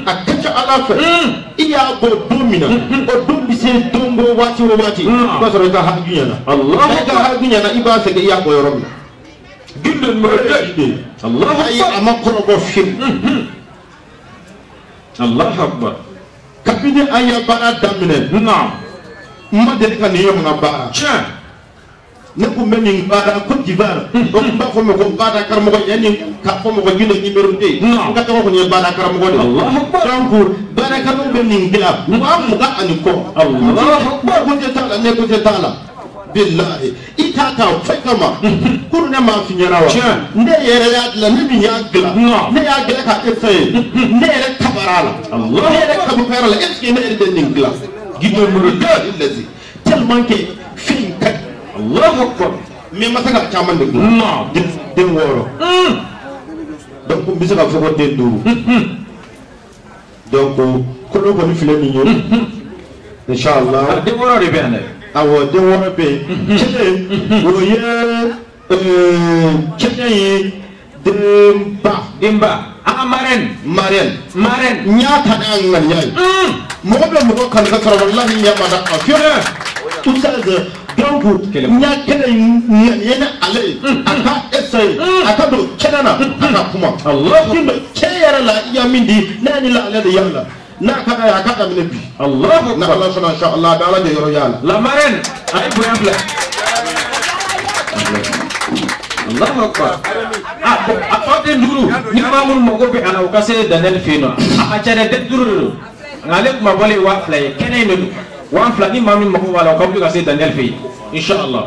H: a ka ca ala fɛ i y'a bɔ don min na o don bɛ se don bɔ waati o waati o b'a sɔrɔ i ka haju ɲɛna i ka haju ɲɛna i b'a segin i y'a bɔ yɔrɔ min na gindo mɔrɔ ayi a ma kɔrɔbɔ fiyewu
B: Allahu akbar
H: kabini an ye baara daminɛ n ma deli ka nin ɲɔgɔnna baara ne kun bɛ nin baara Côte d'Ivoire o tun b'a fɔ ma ko baara karamɔgɔ yanni k'a fɔ mɔgɔ gindo numéro 2 n ka tɔgɔ kɔni ye baara karamɔgɔ de donc baarakɛlaw bɛ nin dilan 20 ani kɔ ko tɛ t'a la ne ko tɛ t'a la billahi i t'a ta fɛn kama kuru ne m'a f'i ɲɛna wa ne yɛrɛ y'a dilan ne min y'a dilan ne y'a dilan ka essayer ne yɛrɛ kabara la ne yɛrɛ kabara la est ce que ne yɛrɛ bɛ nin dilan gindo numéro 2 lazi tellement que fɛn ka Allahu akbar mais ma se ka caman de dilan den 6 donc n bɛ se ka fɔ ko den 5 donc kolo kɔni filɛ nin ye inshallah
B: den 6 de bɛ yan dɛ
H: awɔ den 6 bɛ yen cɛ o ye cɛ ye denba marraine n y'a ta n'a ŋaniya ye mɔgɔ bɛ mɔgɔ kanu ka sɔrɔ walahi ɲɛ ma da a fiyewu ustaz donc n y'a kɛnɛ ŋaniya ni ale ye a ka essayer a ka don kɛnɛ na a ka kuma cɛ yɛrɛ la i y'a min di ne ni la ale de y'a la n'a ka d'a ye a ka daminɛ bi
B: Allahu
H: na ala sɔnna inshallah a bɛ ala de yɔrɔ y'a la
B: la marraine a ye bonya filɛ Allahu akbar a tɔ den 5 ni maa minnu mago bɛ a la u ka se Daniel fɛ yen nɔ a ka ca dɛ den 5 de don nka ale kuma bɔlen 2000 ye kɛnɛ in de don 2000 ni maa min mago b'a la u ka wuli ka se Daniel fɛ yen inshallah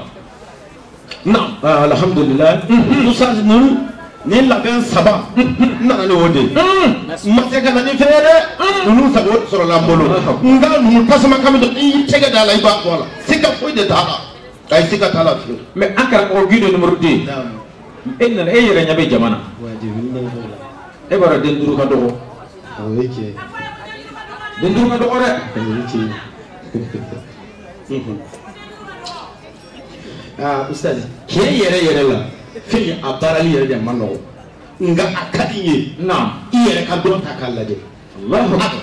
B: naam
H: alhamdulillah ustaz ninnu ni labɛn 3 n nana ni o de ye ma se ka na ni fɛn ye dɛ ninnu sago sɔrɔla n bolo nka ninnu tasuma kami dɔ n'i y'i tɛgɛ da la i b'a bɔ a la siga foyi de t'a la ayi siga t'a la fiyewu
B: mais an karamɔgɔ gindo numéro 2 e nana e yɛrɛ ɲɛ bɛ jama na e b'a dɔn den 5 ka dɔgɔ den 5 ka dɔgɔ dɛ
H: ustaz tiɲɛ yɛrɛ la fɛn a baarali yɛrɛ de ma nɔgɔ nka a ka di n ye i yɛrɛ ka dɔn ta k'a lajɛ a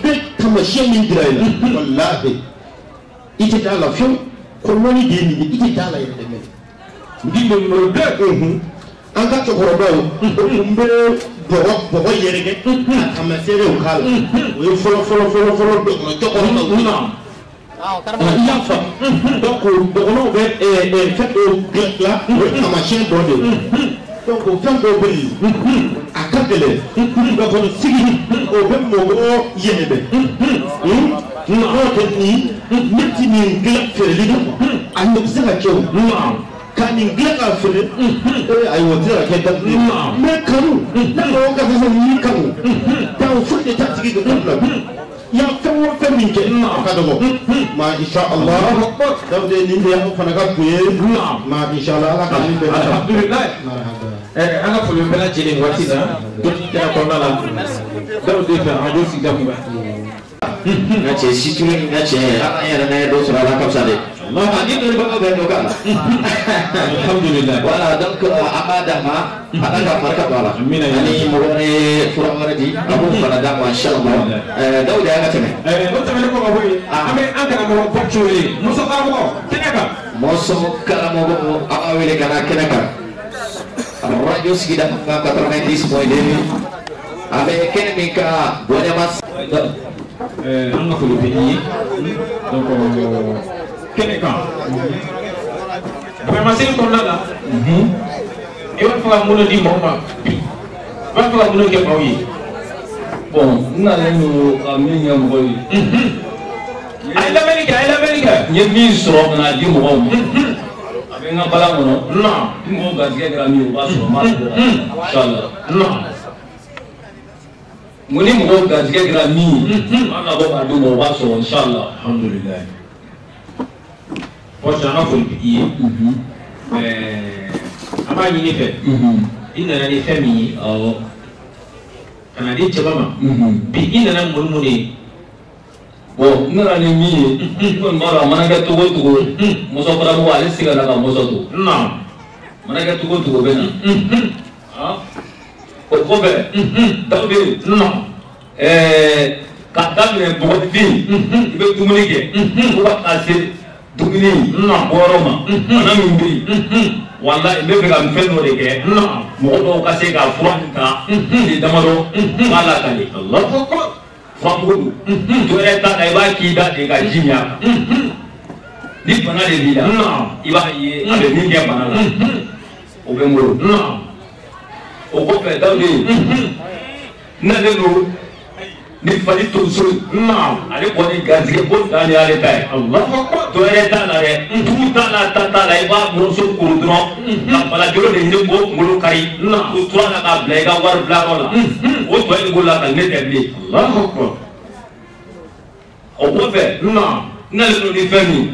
H: bɛ taamasiyɛn min dira i la walahi i tɛ taa la fiyewu kɔlɔnni de ye nin ye i tɛ taa la yɛrɛ dɛ gindo numéro 2 an ka cɛkɔrɔbaw o tun bɛ bɔgɔ yɛrɛkɛ a taamasiyɛnw k'a la o ye fɔlɔ dɔgɔnɔ i y'a faamu donc dɔgɔnɔw bɛ fɛn dɔw dilan o ye taamasiyɛn dɔ de ye donc fɛn dɔw bɛ yen a ka gɛlɛn nka kɔni sigi o bɛ mɔgɔ yɛlɛmɛ n'o tɛ nin ne ti nin dilan feereli de ma a ɲɛ bɛ se ka kɛ o ka nin dilan k'a feere ayi o tɛ se ka kɛ datugu mais kanu ne mɔgɔ ka fɛn fɛn n'i kanu donc foyi de t'a tigi ka bila ya fɛn min kɛ a ka dɔgɔ ma inshallah Dawude nin de y'aw fana ka kun ye ma inshallah Ala ka nin bɛɛ
B: alhamdulillah an ka foli bɛɛ lajɛlen waati la dɔnni kɛra kɔnɔna la Dawude fɛ radio sigida kun bɛ
C: n ka cɛ situlu ni n ka cɛ an yɛrɛ n'a ye dɔ sɔrɔ ala ka fisa dɛ ni dɔnnibagaw bɛ dɔ k'a la
B: alhamdulillah
C: voilà donc an b'a d'a ma ala ka barika don a la ani mɔgɔ wɛrɛ ye fura wɛrɛ di a b'o fana d'a ma inshallah Dawude an ka tɛmɛ
B: o tɛmɛnen kɔ ka bɔ yen an bɛ an karamɔgɔ Bacho wele Musa karamɔgɔ kɛnɛ kan
C: Mɔsɔn karamɔgɔ an b'a wele ka na kɛnɛ kan radio sigida kan 90.2 a bɛ kɛnɛ min ka Bonema
B: an ka foli bɛ i ye donc kɛnɛ kan vraiment seli kɔnɔna la i b'a fɛ ka mun di maaw ma i b'a fɛ ka mun kɛ maaw ye
I: bon n nalen don ka min kɛ mɔgɔw ye
B: a ye lamɛnni kɛ
I: n ye min sɔrɔ ka n'a di mɔgɔw ma a bɛ n ka baara kɔnɔ ni mɔgɔw garijɛgɛ kɛra min ye o b'a sɔrɔ n b'a sɔrɔ inshallah n ko ni mɔgɔw garijɛgɛ kɛra min ye n b'a labɔ k'a d'u ma o b'a sɔrɔ inshallah
B: alhamdulillah Bacho an ka foli bɛ i ye an b'a ɲini fɛ i nana ni fɛn min ye ka na di cɛba ma bi i nana mun de ye
I: bon n nana ni min ye n kɔni b'a dɔn a mana kɛ cogo o cogo mɔsɔkaramɔgɔ ale se ka na ka mɔsɔ to mana kɛ cogo o cogo bɛ na o kɔfɛ Dawude ka daminɛ bɔgɔfin i bɛ dumuni kɛ fo ka taa se dumuni bɔyɔrɔ ma bana min bɛ yen walahi n bɛ fɛ ka fɛn dɔ de kɛ mɔgɔ dɔw ka se ka fura nin ta tile damadɔ b'a lakale furamugu don to yɛrɛ ta la i b'a k'i da de ka ji min a kan ni bana de b'i la i b'a ye a bɛ min kɛ bana la o bɛ n bolo o kɔfɛ Dawude n nalen don ni fali tonso ale kɔni garijɛgɛ ko dan de y'ale ta ye to yɛrɛ t'a la dɛ tugu t'a la ta t'a la i b'a mɔrɔso kuru dɔrɔn ka balajolo de ɲini k'o kunkolo kari o tura la k'a bila i ka wari bilayɔrɔ la o tɔ in bolo la ka ne tɛ bilen o kɔfɛ n nalen don ni fɛn min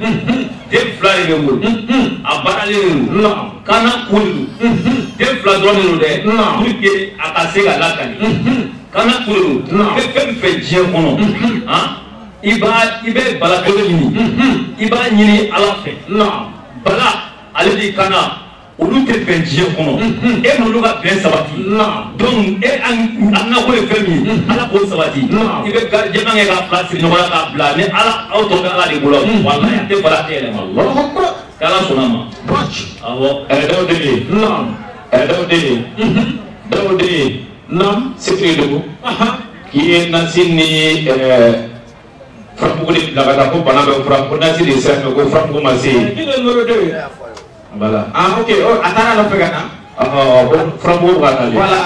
I: den fila de bɛ n bolo a baaralen don kana kun de don den fila dɔrɔn de don dɛ pour que a ka se ka lakali kana kun de don i bɛ fɛn fɛn diɲɛ kɔnɔ i bɛ bala kelen ɲini i b'a ɲini Ala fɛ bala ale de kana olu tɛ bɛn diɲɛ kɔnɔ e n'olu ka bɛn sabati donc a nakɔ ye fɛn min ye Ala k'o sabati i bɛ garijɛgɛ kɛ ka fila siri ɲɔgɔn na k'a bila ni Ala aw tɔ bɛ Ala de bolo walahi a tɛ bala tɛ yɛlɛma k'Ala sɔnna ma awɔ
B: Dawude Sikiri Dogo k'i ye Nasi ni furamugu de bila ka taa ko bana bɛ fura ko Nasi de sera mɛ ko furamugu ma se yen voilà ok a taara nɔfɛ ka na furamugu ka taa voilà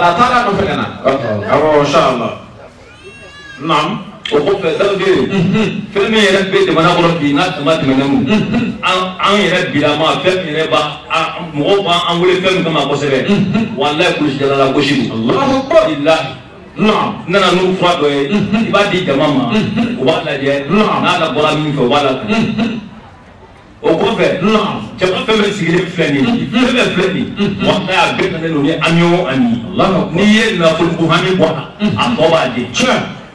B: a taara nɔfɛ ka na awɔ inshallah
I: o kɔfɛ Dawude fɛn min yɛrɛ bɛ jamana kɔnɔ bi n'a dama tɛmɛna mu an yɛrɛ bilama fɛn min yɛrɛ mɔgɔw b'an wele fɛn min kama kosɛbɛ walahi kulusi jalala gosi don bilahi n nana n'u fura dɔ ye i b'a di jama ma u b'a lajɛ n'a ka bɔra min fɛ u b'a lakale o kɔfɛ jama fɛn bɛɛ sigilen filɛ nin ye fɛn bɛɛ filɛ nin ye walahi a bɛɛ nanen don ni ami o ami n'i ye nafolo hami bɔ a tɔ b'a di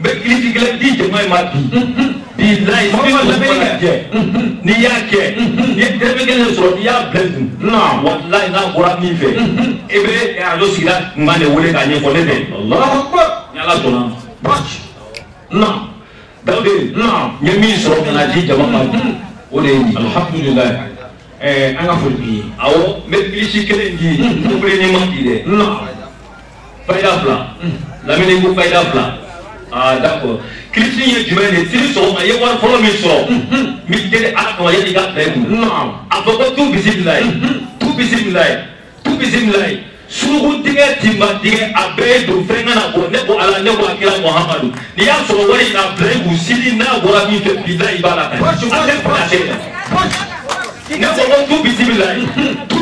I: bɛ kilisi kelen di jama in ma bi layi n'i y'a kɛ ni dɛmɛ kelen sɔrɔ n'i y'a bila dun walayi n'a bɔra min fɛ e bɛ arajo sigida kuma de wele k'a ɲɛfɔ ne tɛ ni Ala sɔnna ma Dawude n ye min sɔrɔ ka na di jama ma o de ye nin
B: alhamdulillah an ka foli b'i ye
I: awɔ n bɛ kilisi kelen di n wele ni ma di dɛ fayida fila lamini ko fayida fila d'accord kilisi ye jumɛn de sini sɔgɔma i ye wari fɔlɔ min sɔrɔ min deli Ala kama yanni i ka bila i kun a fɔ ko tu bisimilayi suruku tigɛ tinba tigɛ a bɛɛ ye don fɛn kana bɔ ne ko Ala ne ko a kira Muhamadu n'i y'a sɔrɔ wari in na bila i kun sini n'a bɔra min fɛ bilahi i b'a lakale a tɛ fɛ ne ko tu bismillah tu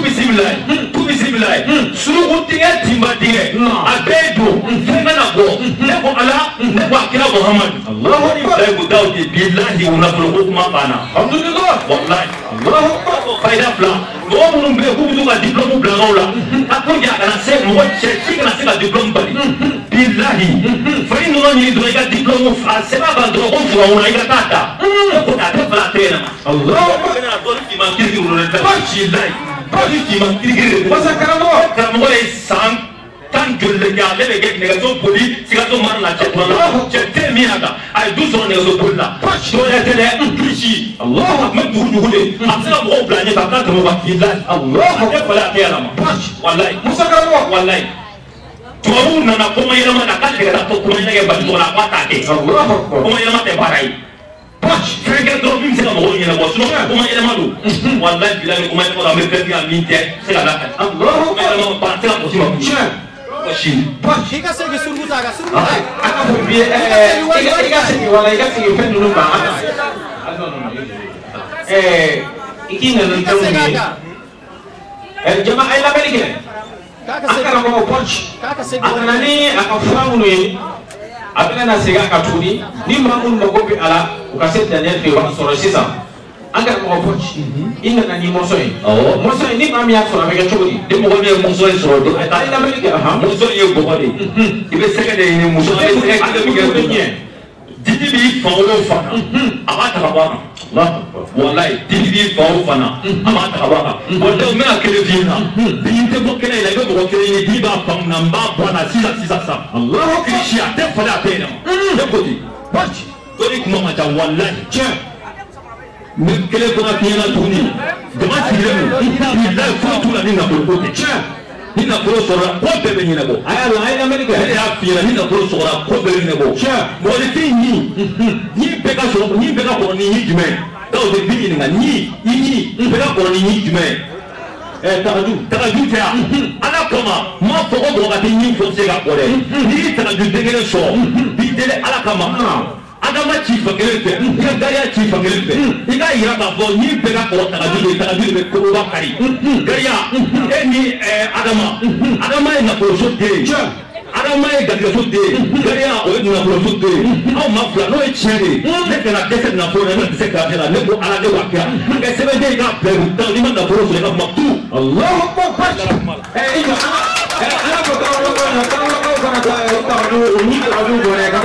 I: bismillah suru tinga timba dinge abedo fena go ne ko ala ne ko akira muhammad Allahu akbar ko dawdi billahi wa nafruhu ma bana alhamdulillah wallahi Allahu akbar faida plan mo mun be ko du ka diplôme blanc la akon ja kana se mo che kana se ka diplôme bari billahi fa inu no ni do ka diplôme fa se ba ba do ko fo una ika tata ko ta te fala tena Allahu akbar kana do ti man kiri ro ta billahi ba ti man kiri masa karamo le san tan julle ga le ge ne ga so poli siga to mar la che te mi aka ay du so ne so pola do ya tele kishi Allah ma du le asala mo blanye ta ta mo ba billahi Allah ke fala tena ma wallahi musa karamo wallahi tuwaru nana kuma yana mana kan daga to kuma yana ba to la kwata ke kuma yana mata barai fenge do bim se mo yana bo so kuma yana malu wallahi billahi kuma yana ko amerika ya minte se la kan Allah kuma yana ma pa ta ko si ma shi
G: Ika segi surbuta aga
B: aka ko bi ika segi wala ika segi fen no ba ikina nan tawu ni jama'a ila belike akara ko punch akana ni akafamu ni abena na siga katuni ni mamun magobi ala ukase Daniel fi wa soro sisa akara ko punch inna na ni mosoy ni mami ya soro be chodi
I: de mo ne mosoy soro do
B: ay la belike
I: mosoy ye go bode ibe sega de ni mosoy be sega de be didi bi fawlo fana amata ka bana wallahi didi bi fawlo fana amata ka bana wallahi me akele vina binte bo kele la go kele ni diba fam namba bana sisa sa Allah krishi ate fala pena de kodi bachi kodi kuma mata wallahi che me kele ko atiyana tuni dama tiremu billahi fatu la ni na ko che hina kuro sora ko bebe ni nebo aya la aya amerika ya fira hina kuro sora ko bebe ni nebo mo le tin ni beka so ni beka ko ni jume do de bi ni ni beka ko ni jume taraju ta ala koma ma fo ko do ga tin ni fo se ga ko de ni taraju de ngere so bi dele ala kama adama ci fakelete ka daya ci fakelete iga ira ka fo ni beka ko taraju be ko ba kari gaya ni adama ina ko so de adama e gadga so de gaya o ina ko so de aw ma fla no e chere ne kana kese na fo na se ka tela ne ko ala de wakia ke se be de ga pe ta ni man na fo so ka maktu Allahu akbar ina ala ko ta ko na ta ko na ta ko ni ko adu go ne ka